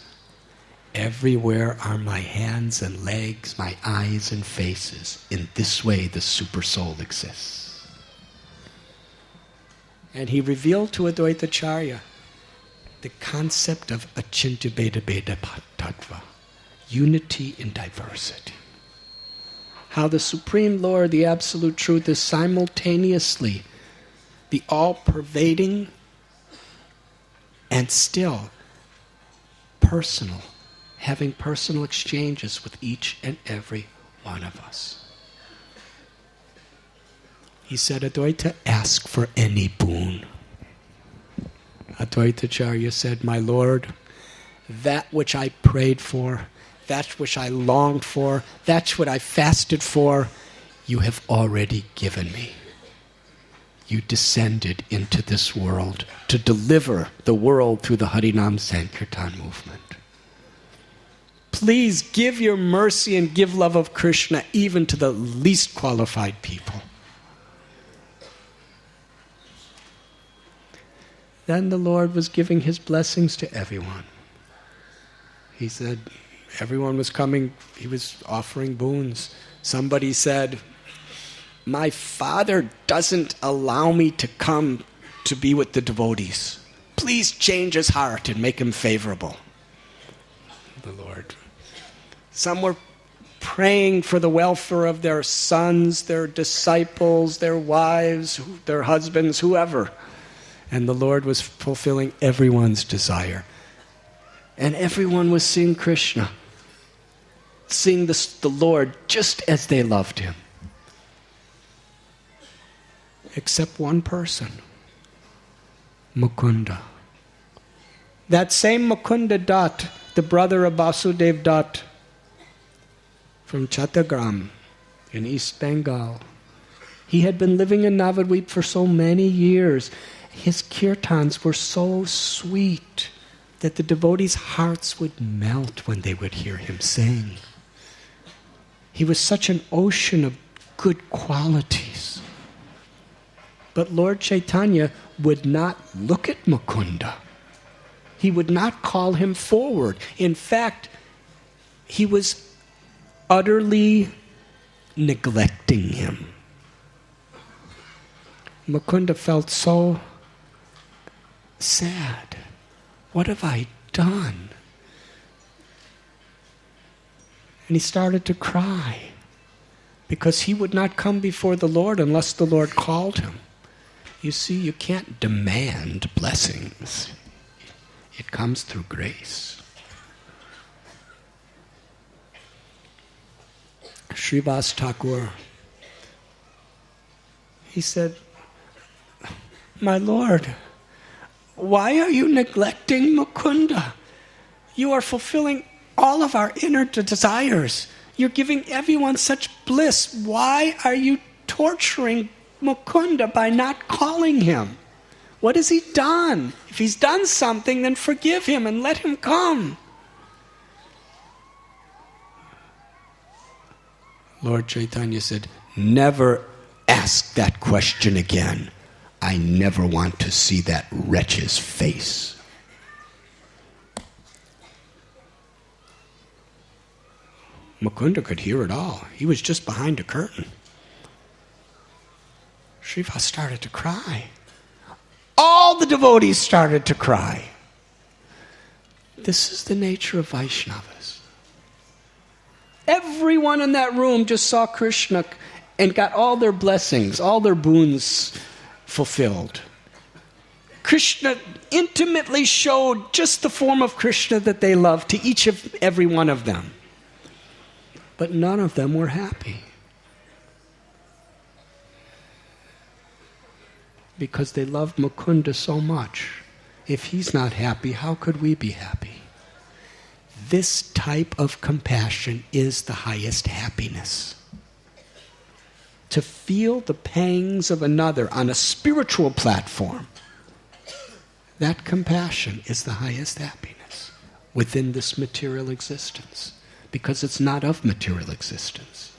everywhere are my hands and legs, my eyes and faces. In this way the super soul exists. And he revealed to Advaita Acharya the concept of achintya bheda bheda tattva, unity in diversity. How the Supreme Lord, the Absolute Truth, is simultaneously the all-pervading and still personal, having personal exchanges with each and every one of us. He said, Advaita, ask for any boon. Advaita Acharya said, my Lord, that which I prayed for, that which I longed for, that's what I fasted for, you have already given me. You descended into this world to deliver the world through the Harinam Sankirtan movement. Please give your mercy and give love of Krishna even to the least qualified people. Then the Lord was giving his blessings to everyone. He said, everyone was coming, he was offering boons. Somebody said, my father doesn't allow me to come to be with the devotees. Please change his heart and make him favorable. The Lord. Some were praying for the welfare of their sons, their disciples, their wives, their husbands, whoever. And the Lord was fulfilling everyone's desire. And everyone was seeing Krishna, seeing the Lord just as they loved him. Except one person, Mukunda. That same Mukunda Dutt, the brother of Vasudev Dutt, from Chattagram in East Bengal. He had been living in Navadvip for so many years. His kirtans were so sweet that the devotees' hearts would melt when they would hear him sing. He was such an ocean of good qualities. But Lord Chaitanya would not look at Mukunda. He would not call him forward. In fact, he was utterly neglecting him. Mukunda felt so sad. What have I done? And he started to cry because he would not come before the Lord unless the Lord called him. You see, you can't demand blessings. It comes through grace. Srivas Thakur, he said, "My Lord, why are you neglecting Mukunda? You are fulfilling all of our inner desires. You're giving everyone such bliss. Why are you torturing Mukunda by not calling him? What has he done? If he's done something, then forgive him and let him come." Lord Chaitanya said, "Never ask that question again. I never want to see that wretch's face." Mukunda could hear it all. He was just behind a curtain. Srivas started to cry. All the devotees started to cry. This is the nature of Vaishnavas. Everyone in that room just saw Krishna and got all their blessings, all their boons fulfilled. Krishna intimately showed just the form of Krishna that they loved to each of every one of them. But none of them were happy. Because they loved Mukunda so much. If he's not happy, how could we be happy? This type of compassion is the highest happiness. To feel the pangs of another on a spiritual platform, that compassion is the highest happiness within this material existence, because it's not of material existence.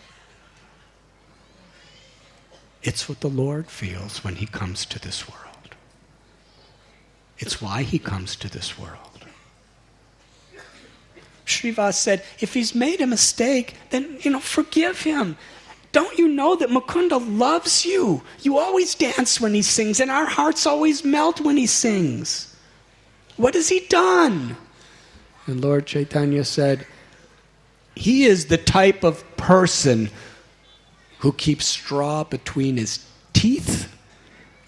It's what the Lord feels when he comes to this world. It's why he comes to this world. Srivas said, if he's made a mistake, then, forgive him. Don't you know that Mukunda loves you? You always dance when he sings, and our hearts always melt when he sings. What has he done? And Lord Chaitanya said, he is the type of person who keeps straw between his teeth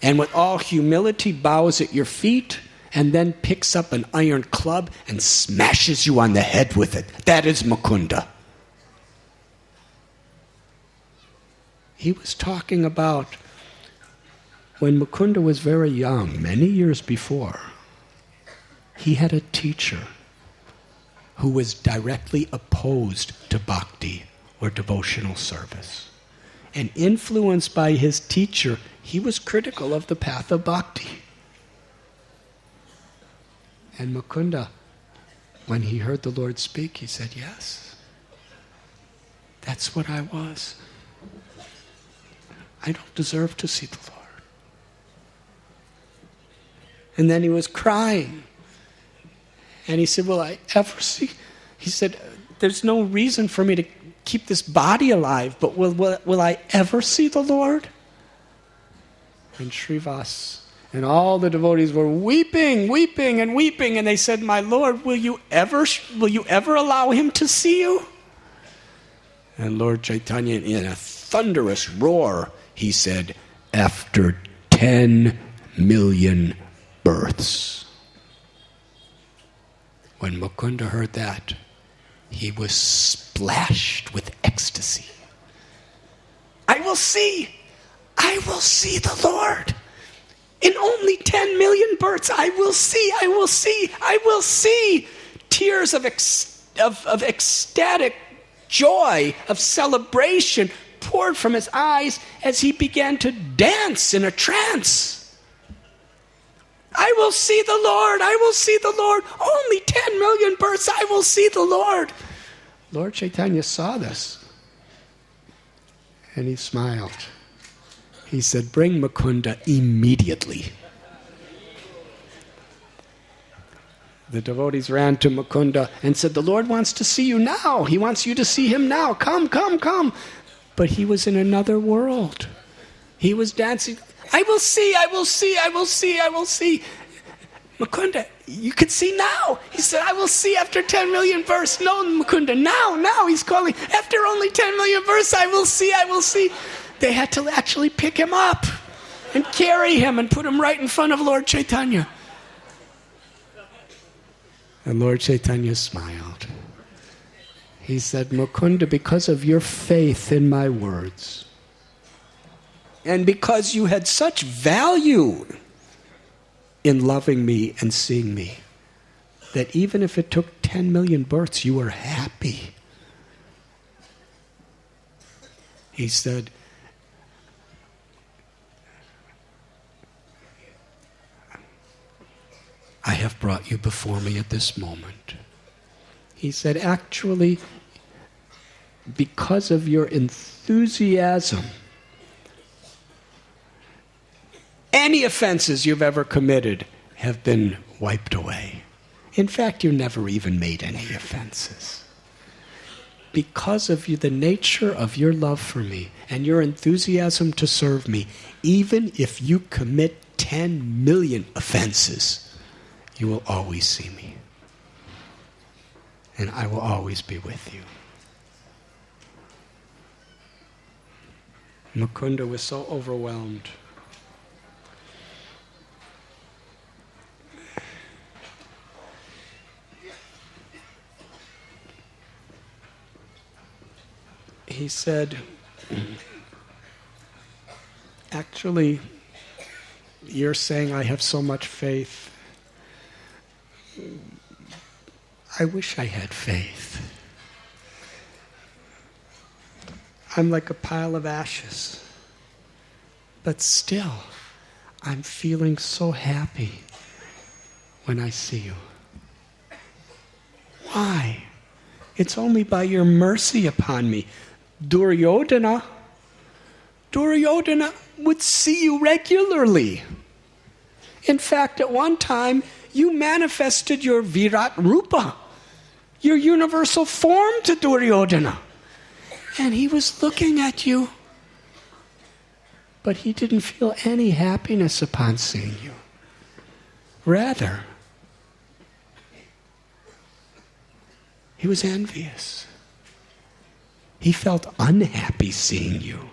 and with all humility bows at your feet and then picks up an iron club and smashes you on the head with it. That is Mukunda. He was talking about when Mukunda was very young, many years before, he had a teacher who was directly opposed to bhakti or devotional service. And influenced by his teacher, he was critical of the path of bhakti. And Mukunda, when he heard the Lord speak, he said, yes, that's what I was. I don't deserve to see the Lord. And then he was crying. And he said, will I ever see? He said, there's no reason for me to keep this body alive, but will I ever see the Lord? And Srivas and all the devotees were weeping, and they said, my Lord, will you ever allow him to see you? And Lord Chaitanya, in a thunderous roar, he said, after 10 million births. When Mukunda heard that, he was splashed with ecstasy. I will see the Lord. In only 10 million births, I will see. Tears of ecstatic joy, of celebration poured from his eyes as he began to dance in a trance. I will see the Lord. Only 10 million births, I will see the Lord. Lord Chaitanya saw this. And he smiled. He said, bring Mukunda immediately. The devotees ran to Mukunda and said, the Lord wants to see you now. He wants you to see him now. Come. But he was in another world. He was dancing. I will see. Mukunda, you can see now. He said, I will see after 10 million births. No, Mukunda, now. He's calling. After only 10 million births, I will see. They had to actually pick him up and carry him and put him right in front of Lord Chaitanya. And Lord Chaitanya smiled. He said, Mukunda, because of your faith in my words, and because you had such value in loving me and seeing me, that even if it took 10 million births, you were happy. He said, I have brought you before me at this moment. He said, actually, because of your enthusiasm, any offenses you've ever committed have been wiped away. In fact, you never even made any offenses. Because of you, the nature of your love for me and your enthusiasm to serve me, even if you commit 10 million offenses, you will always see me. And I will always be with you. Mukunda was so overwhelmed. He said, actually, you're saying I have so much faith. I wish I had faith. I'm like a pile of ashes. But still, I'm feeling so happy when I see you. Why? It's only by your mercy upon me. Duryodhana would see you regularly. In fact, at one time, you manifested your Virat Rupa, your universal form to Duryodhana. And he was looking at you, but he didn't feel any happiness upon seeing you. Rather, he was envious. He felt unhappy seeing you.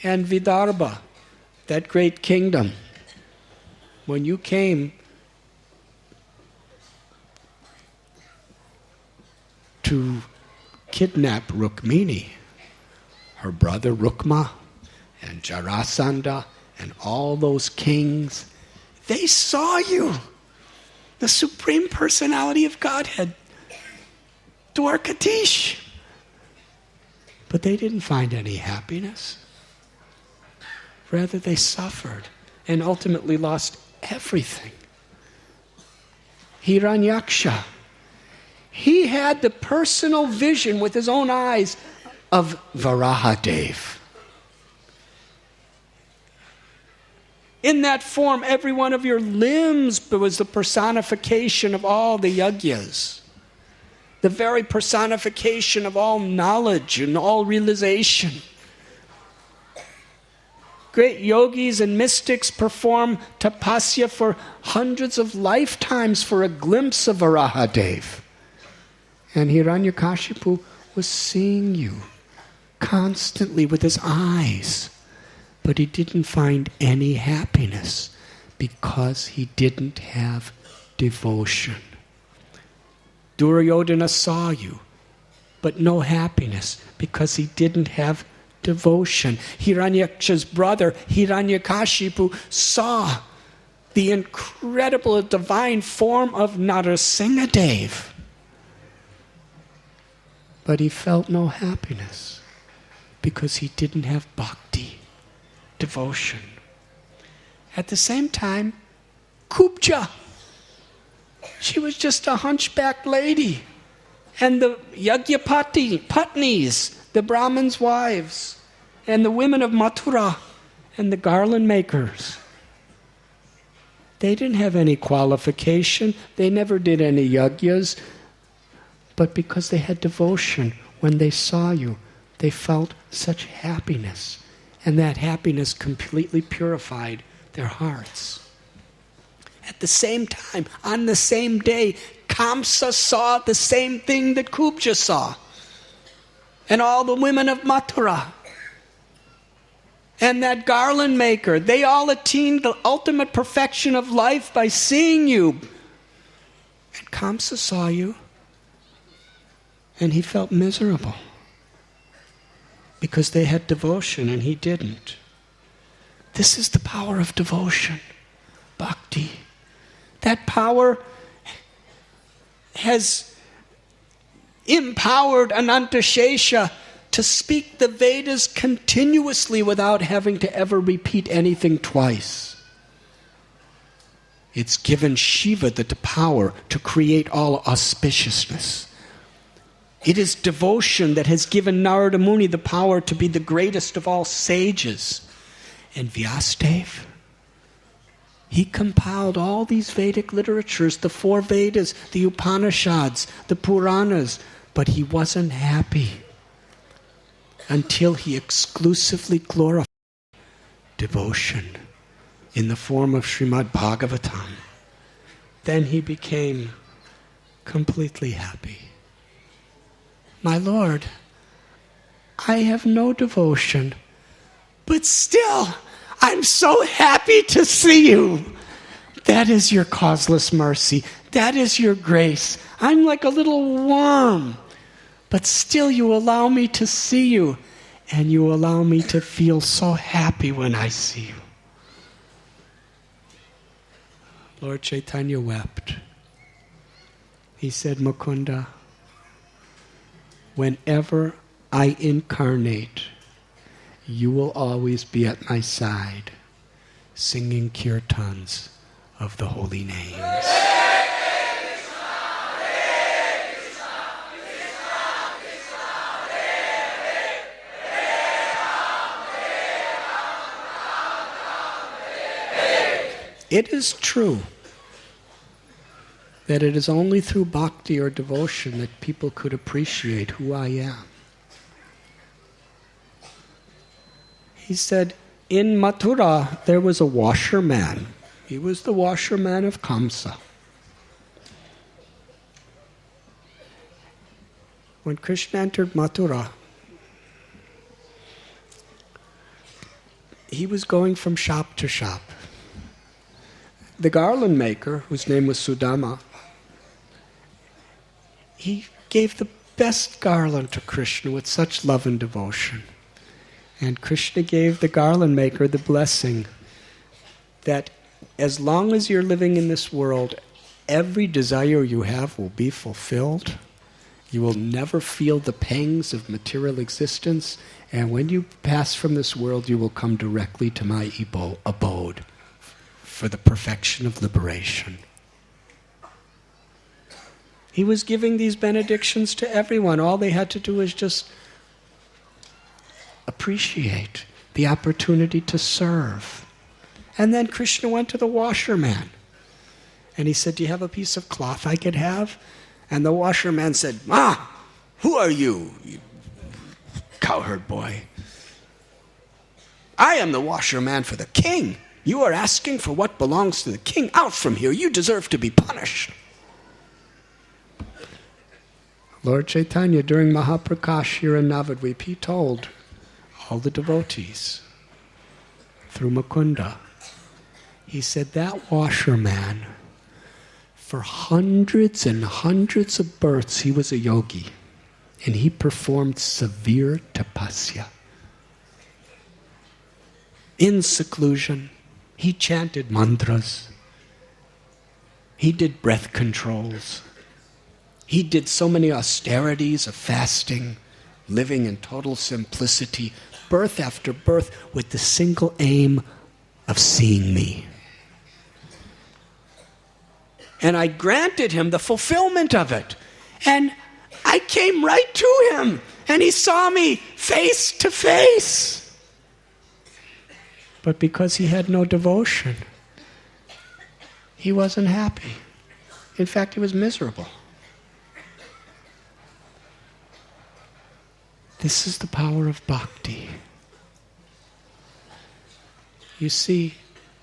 And Vidarbha, that great kingdom, when you came to kidnap Rukmini, her brother Rukma, and Jarasandha, and all those kings, they saw you, the Supreme Personality of Godhead, Dwarkadish. But they didn't find any happiness. Rather, they suffered and ultimately lost everything. Hiranyaksha, he had the personal vision with his own eyes of Varahadev. In that form, every one of your limbs was the personification of all the yajnas, the very personification of all knowledge and all realization. Great yogis and mystics perform tapasya for hundreds of lifetimes for a glimpse of Varahadev. And Hiranyakashipu was seeing you constantly with his eyes. But he didn't find any happiness because he didn't have devotion. Duryodhana saw you, but no happiness because he didn't have devotion. Hiranyaksha's brother, Hiranyakashipu, saw the incredible divine form of Narasimhadev. But he felt no happiness because he didn't have bhakti, devotion. At the same time, Kubja, she was just a hunchback lady. And the Yagyapati, Patnis, the Brahmins' wives, and the women of Mathura, and the garland makers, they didn't have any qualification. They never did any yagyas. But because they had devotion, when they saw you, they felt such happiness. And that happiness completely purified their hearts. At the same time, on the same day, Kamsa saw the same thing that Kubja saw. And all the women of Mathura. and that garland maker, they all attained the ultimate perfection of life by seeing you. And Kamsa saw you, and he felt miserable because they had devotion and he didn't. This is the power of devotion, bhakti. That power has empowered Anantashesha to speak the Vedas continuously without having to ever repeat anything twice. It's given Shiva the power to create all auspiciousness. It is devotion that has given Narada Muni the power to be the greatest of all sages. And Vyasadeva, he compiled all these Vedic literatures, the 4 Vedas, the Upanishads, the Puranas, but he wasn't happy until he exclusively glorified devotion in the form of Srimad Bhagavatam. Then he became completely happy. My Lord, I have no devotion, but still, I'm so happy to see you. That is your causeless mercy. That is your grace. I'm like a little worm, but still you allow me to see you, and you allow me to feel so happy when I see you. Lord Chaitanya wept. He said, Mukunda, whenever I incarnate, you will always be at my side, singing kirtans of the holy names. It is true that it is only through bhakti or devotion that people could appreciate who I am. He said, in Mathura there was a washerman. He was the washerman of Kamsa. When Krishna entered Mathura, he was going from shop to shop. The garland maker, whose name was Sudama, he gave the best garland to Krishna with such love and devotion. And Krishna gave the garland maker the blessing that as long as you're living in this world, every desire you have will be fulfilled. You will never feel the pangs of material existence. And when you pass from this world, you will come directly to my abode for the perfection of liberation. He was giving these benedictions to everyone. All they had to do was just appreciate the opportunity to serve. And then Krishna went to the washerman. And he said, do you have a piece of cloth I could have? And the washerman said, who are you, you cowherd boy? I am the washerman for the king. You are asking for what belongs to the king. Out from here, you deserve to be punished. Lord Chaitanya, during Mahaprakash here in Navadvip, he told all the devotees through Mukunda, he said that washerman, for hundreds and hundreds of births, he was a yogi, and he performed severe tapasya. In seclusion, he chanted mantras. He did breath controls. He did so many austerities of fasting, living in total simplicity, birth after birth, with the single aim of seeing me. And I granted him the fulfillment of it. And I came right to him, and he saw me face to face. But because he had no devotion, he wasn't happy. In fact, he was miserable. This is the power of bhakti. You see,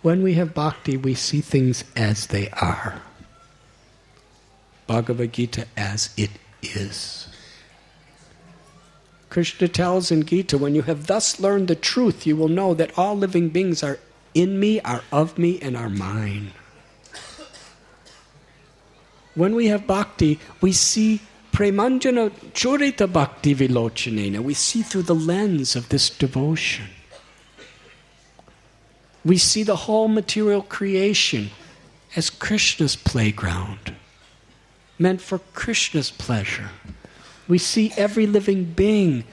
when we have bhakti, we see things as they are. Bhagavad Gita as it is. Krishna tells in Gita, when you have thus learned the truth, you will know that all living beings are in me, are of me, and are mine. When we have bhakti, we see premanjana churita bhakti vilochanena. We see through the lens of this devotion. We see the whole material creation as Krishna's playground, meant for Krishna's pleasure. We see every living being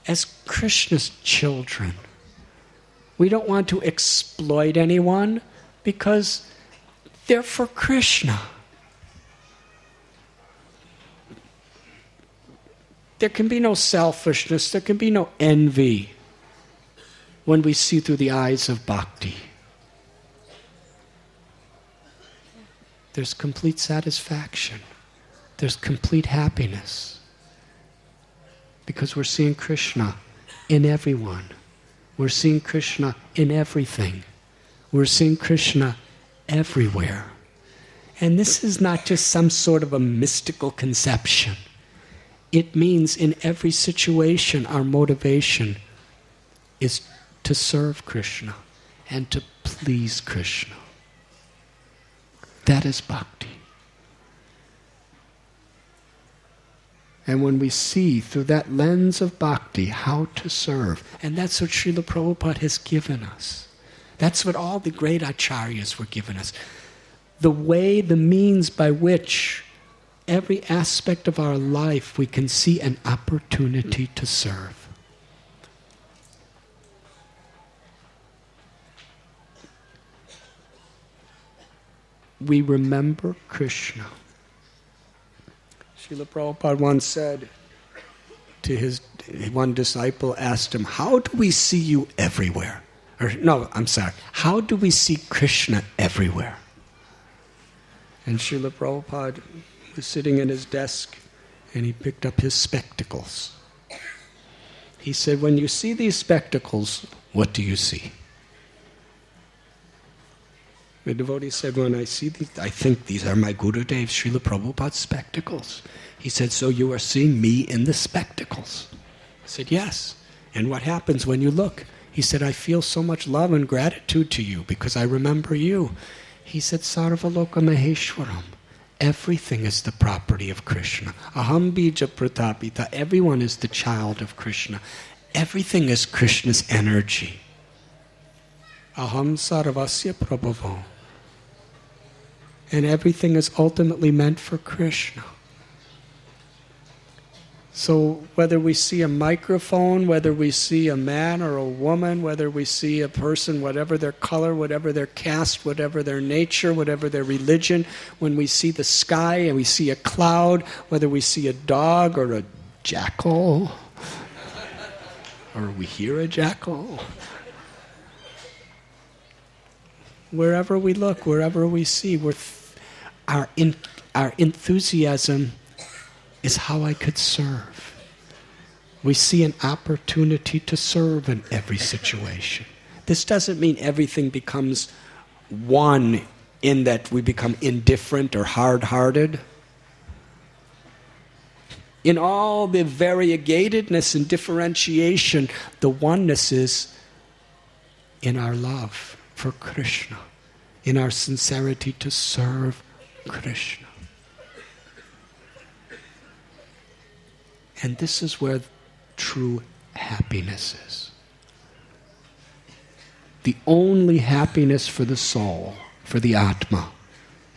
as Krishna's children. We don't want to exploit anyone because they're for Krishna. There can be no selfishness, there can be no envy when we see through the eyes of bhakti. There's complete satisfaction. There's complete happiness. Because we're seeing Krishna in everyone. We're seeing Krishna in everything. We're seeing Krishna everywhere. And this is not just some sort of a mystical conception. It means in every situation our motivation is to serve Krishna and to please Krishna. That is bhakti. And when we see through that lens of bhakti how to serve, and that's what Srila Prabhupada has given us. That's what all the great acharyas were given us. The way, the means by which every aspect of our life we can see an opportunity to serve. We remember Krishna. Srila Prabhupada once said to his one disciple, asked him, how do we see you everywhere? How do we see Krishna everywhere? And Srila Prabhupada was sitting at his desk and he picked up his spectacles. He said, when you see these spectacles, what do you see? The devotee said, when I see these, I think these are my Gurudev Srila Prabhupada's spectacles. He said, so you are seeing me in the spectacles? I said, yes. And what happens when you look? He said, I feel so much love and gratitude to you because I remember you. He said, Sarvaloka Maheshwaram. Everything is the property of Krishna. Aham bija pratapita. Everyone is the child of Krishna. Everything is Krishna's energy. Aham sarvasya prabhavo. And everything is ultimately meant for Krishna. So whether we see a microphone, whether we see a man or a woman, whether we see a person, whatever their color, whatever their caste, whatever their nature, whatever their religion, when we see the sky and we see a cloud, whether we see a dog or a jackal, or we hear a jackal, wherever we look, wherever we see, our enthusiasm is how I could serve. We see an opportunity to serve in every situation. This doesn't mean everything becomes one in that we become indifferent or hard-hearted. In all the variegatedness and differentiation, the oneness is in our love for Krishna, in our sincerity to serve Krishna. And this is where true happiness is. The only happiness for the soul, for the Atma,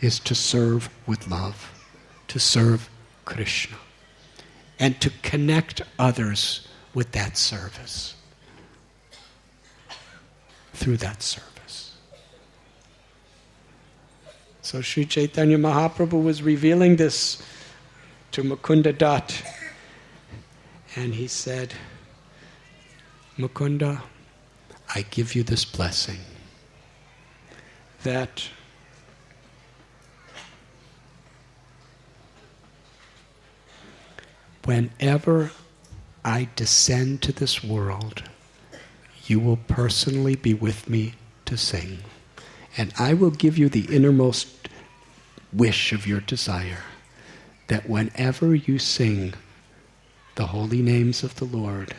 is to serve with love, to serve Krishna, and to connect others with that service, through that service. So Sri Chaitanya Mahaprabhu was revealing this to Mukunda Dutt. And he said, Mukunda, I give you this blessing that whenever I descend to this world, you will personally be with me to sing. And I will give you the innermost wish of your desire, that whenever you sing the holy names of the Lord,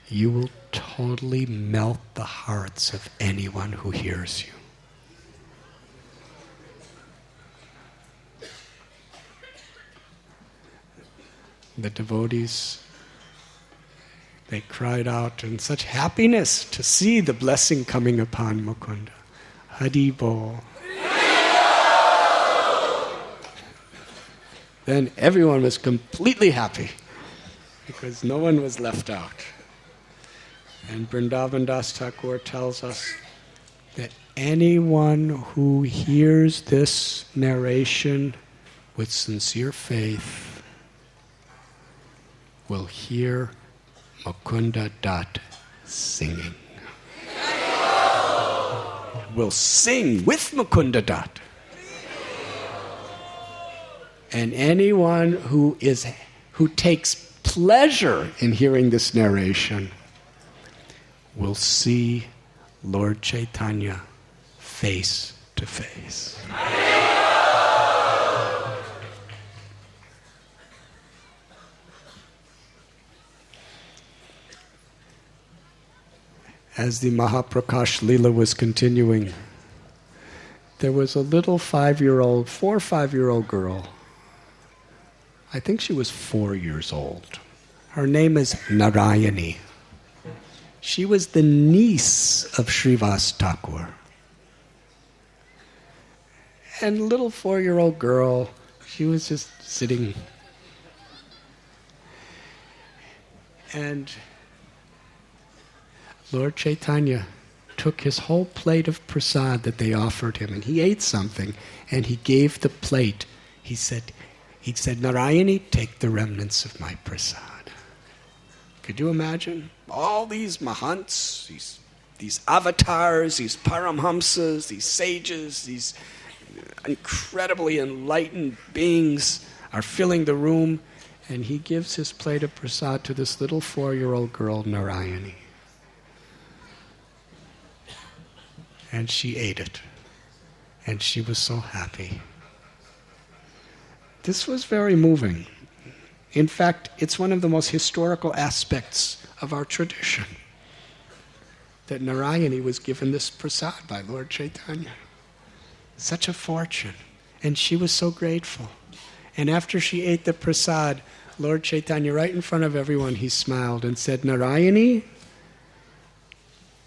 you will totally melt the hearts of anyone who hears you. The devotees, they cried out in such happiness to see the blessing coming upon Mukunda. Haribo. Then everyone was completely happy because no one was left out. And Vrindavan Das Thakur tells us that anyone who hears this narration with sincere faith will hear Mukunda Dat singing. Will sing with Mukunda Dat. And anyone who takes pleasure in hearing this narration will see Lord Chaitanya face to face. As the Mahaprakash Lila was continuing, there was a little 4 or 5 year old girl. I think she was 4 years old. Her name is Narayani. She was the niece of Srivas Thakur. And little 4-year-old girl, she was just sitting. And Lord Chaitanya took his whole plate of prasad that they offered him, and he ate something, and he gave the plate. He said, Narayani, take the remnants of my prasad. Could you imagine? All these mahants, these avatars, these paramhamsas, these sages, these incredibly enlightened beings are filling the room, and he gives his plate of prasad to this little 4-year-old girl, Narayani. And she ate it. And she was so happy. This was very moving. In fact, it's one of the most historical aspects of our tradition, that Narayani was given this prasad by Lord Chaitanya. Such a fortune. And she was so grateful. And after she ate the prasad, Lord Chaitanya, right in front of everyone, he smiled and said, Narayani,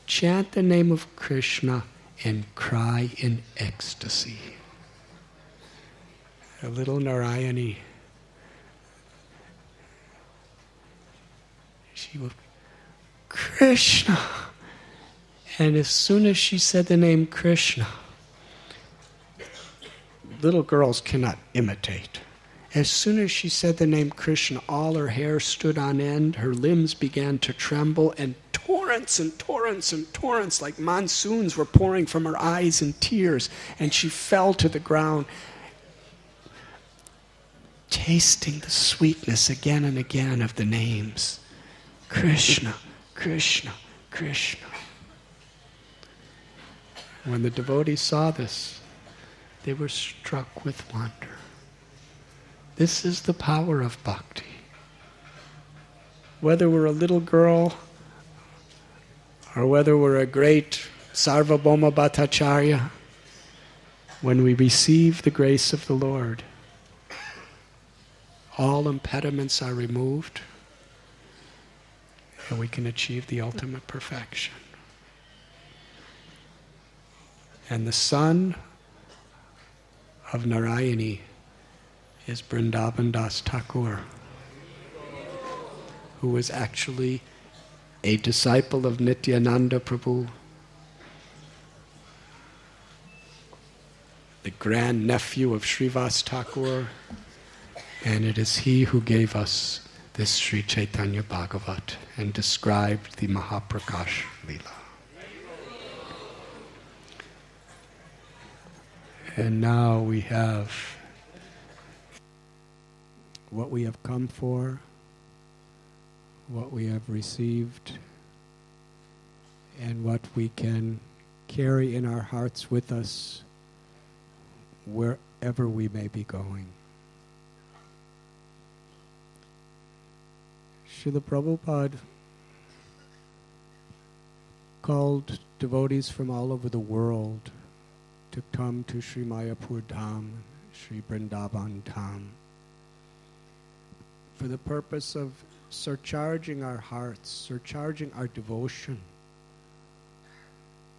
chant the name of Krishna and cry in ecstasy. A little Narayani, she would, Krishna. And as soon as she said the name Krishna, little girls cannot imitate. As soon as she said the name Krishna, all her hair stood on end, her limbs began to tremble, and torrents and torrents and torrents like monsoons were pouring from her eyes in tears, and she fell to the ground, tasting the sweetness again and again of the names. Krishna, Krishna, Krishna. When the devotees saw this, they were struck with wonder. This is the power of bhakti. Whether we're a little girl or whether we're a great Sarvabhauma Bhattacharya, when we receive the grace of the Lord, all impediments are removed and we can achieve the ultimate perfection. And the son of Narayani is Vrindavan Das Thakur, who was actually a disciple of Nityananda Prabhu, the grandnephew of Srivas Thakur, and it is he who gave us this Sri Chaitanya Bhagavat and described the Mahaprakash Lila. And now we have what we have come for, what we have received, and what we can carry in our hearts with us wherever we may be going. Srila Prabhupada called devotees from all over the world to come to Sri Mayapur Dham, Sri Vrindavan Dham, for the purpose of surcharging our hearts, surcharging our devotion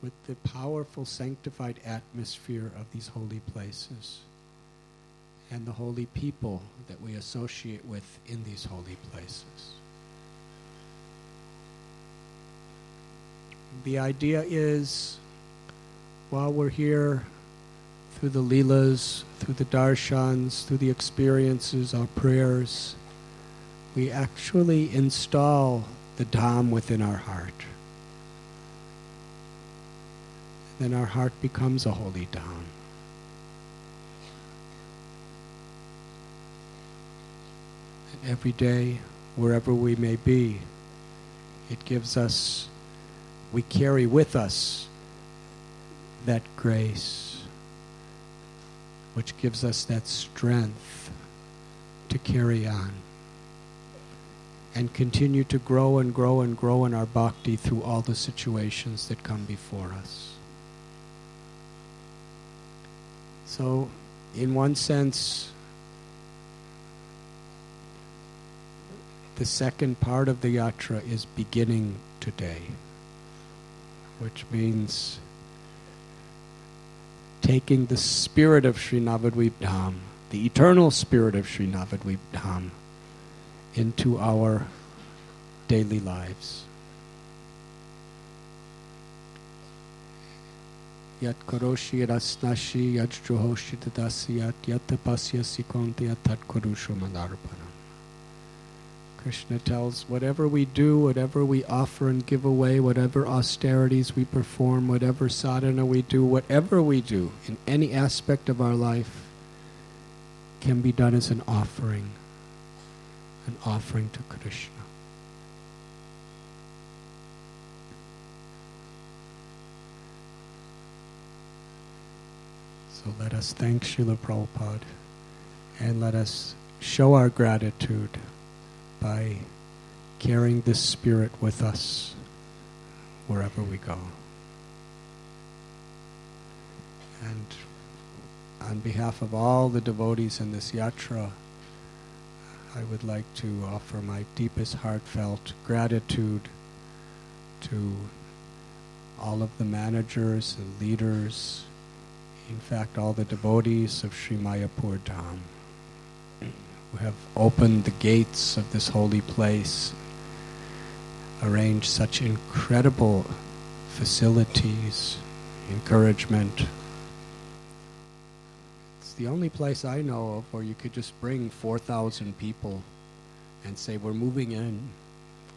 with the powerful sanctified atmosphere of these holy places and the holy people that we associate with in these holy places. The idea is, while we're here, through the Lilas, through the darshans, through the experiences, our prayers, we actually install the Dham within our heart. Then our heart becomes a holy Dham. And every day, wherever we may be, it gives us, we carry with us that grace, which gives us that strength to carry on and continue to grow and grow and grow in our bhakti through all the situations that come before us. So, in one sense, the second part of the yatra is beginning today, which means taking the spirit of Sri Navadvip Dham, the eternal spirit of Sri Navadvip Dham, into our daily lives. Yat karoshi rasnashi yat johoshi tadasyat yat tapasya sikonti yat tat kurusho mandarpanam. Krishna tells, whatever we do, whatever we offer and give away, whatever austerities we perform, whatever sadhana we do, whatever we do in any aspect of our life can be done as an offering to Krishna. So let us thank Srila Prabhupada and let us show our gratitude by carrying this spirit with us wherever we go. And on behalf of all the devotees in this yatra, I would like to offer my deepest heartfelt gratitude to all of the managers and leaders, in fact all the devotees of Sri Mayapur Dham, who have opened the gates of this holy place, arranged such incredible facilities, encouragement. It's the only place I know of where you could just bring 4,000 people and say, we're moving in.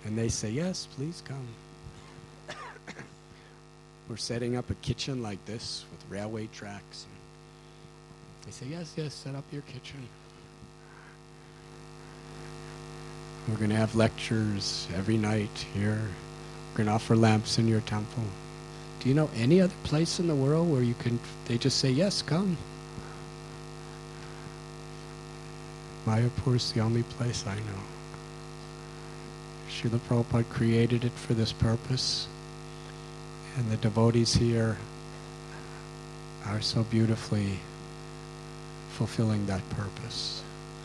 And they say, yes, please come. We're setting up a kitchen like this with railway tracks. They say, yes, set up your kitchen. We're going to have lectures every night here. We're going to offer lamps in your temple. Do you know any other place in the world where you can, they just say, yes, come. Mayapur is the only place I know. Srila Prabhupada created it for this purpose. And the devotees here are so beautifully fulfilling that purpose.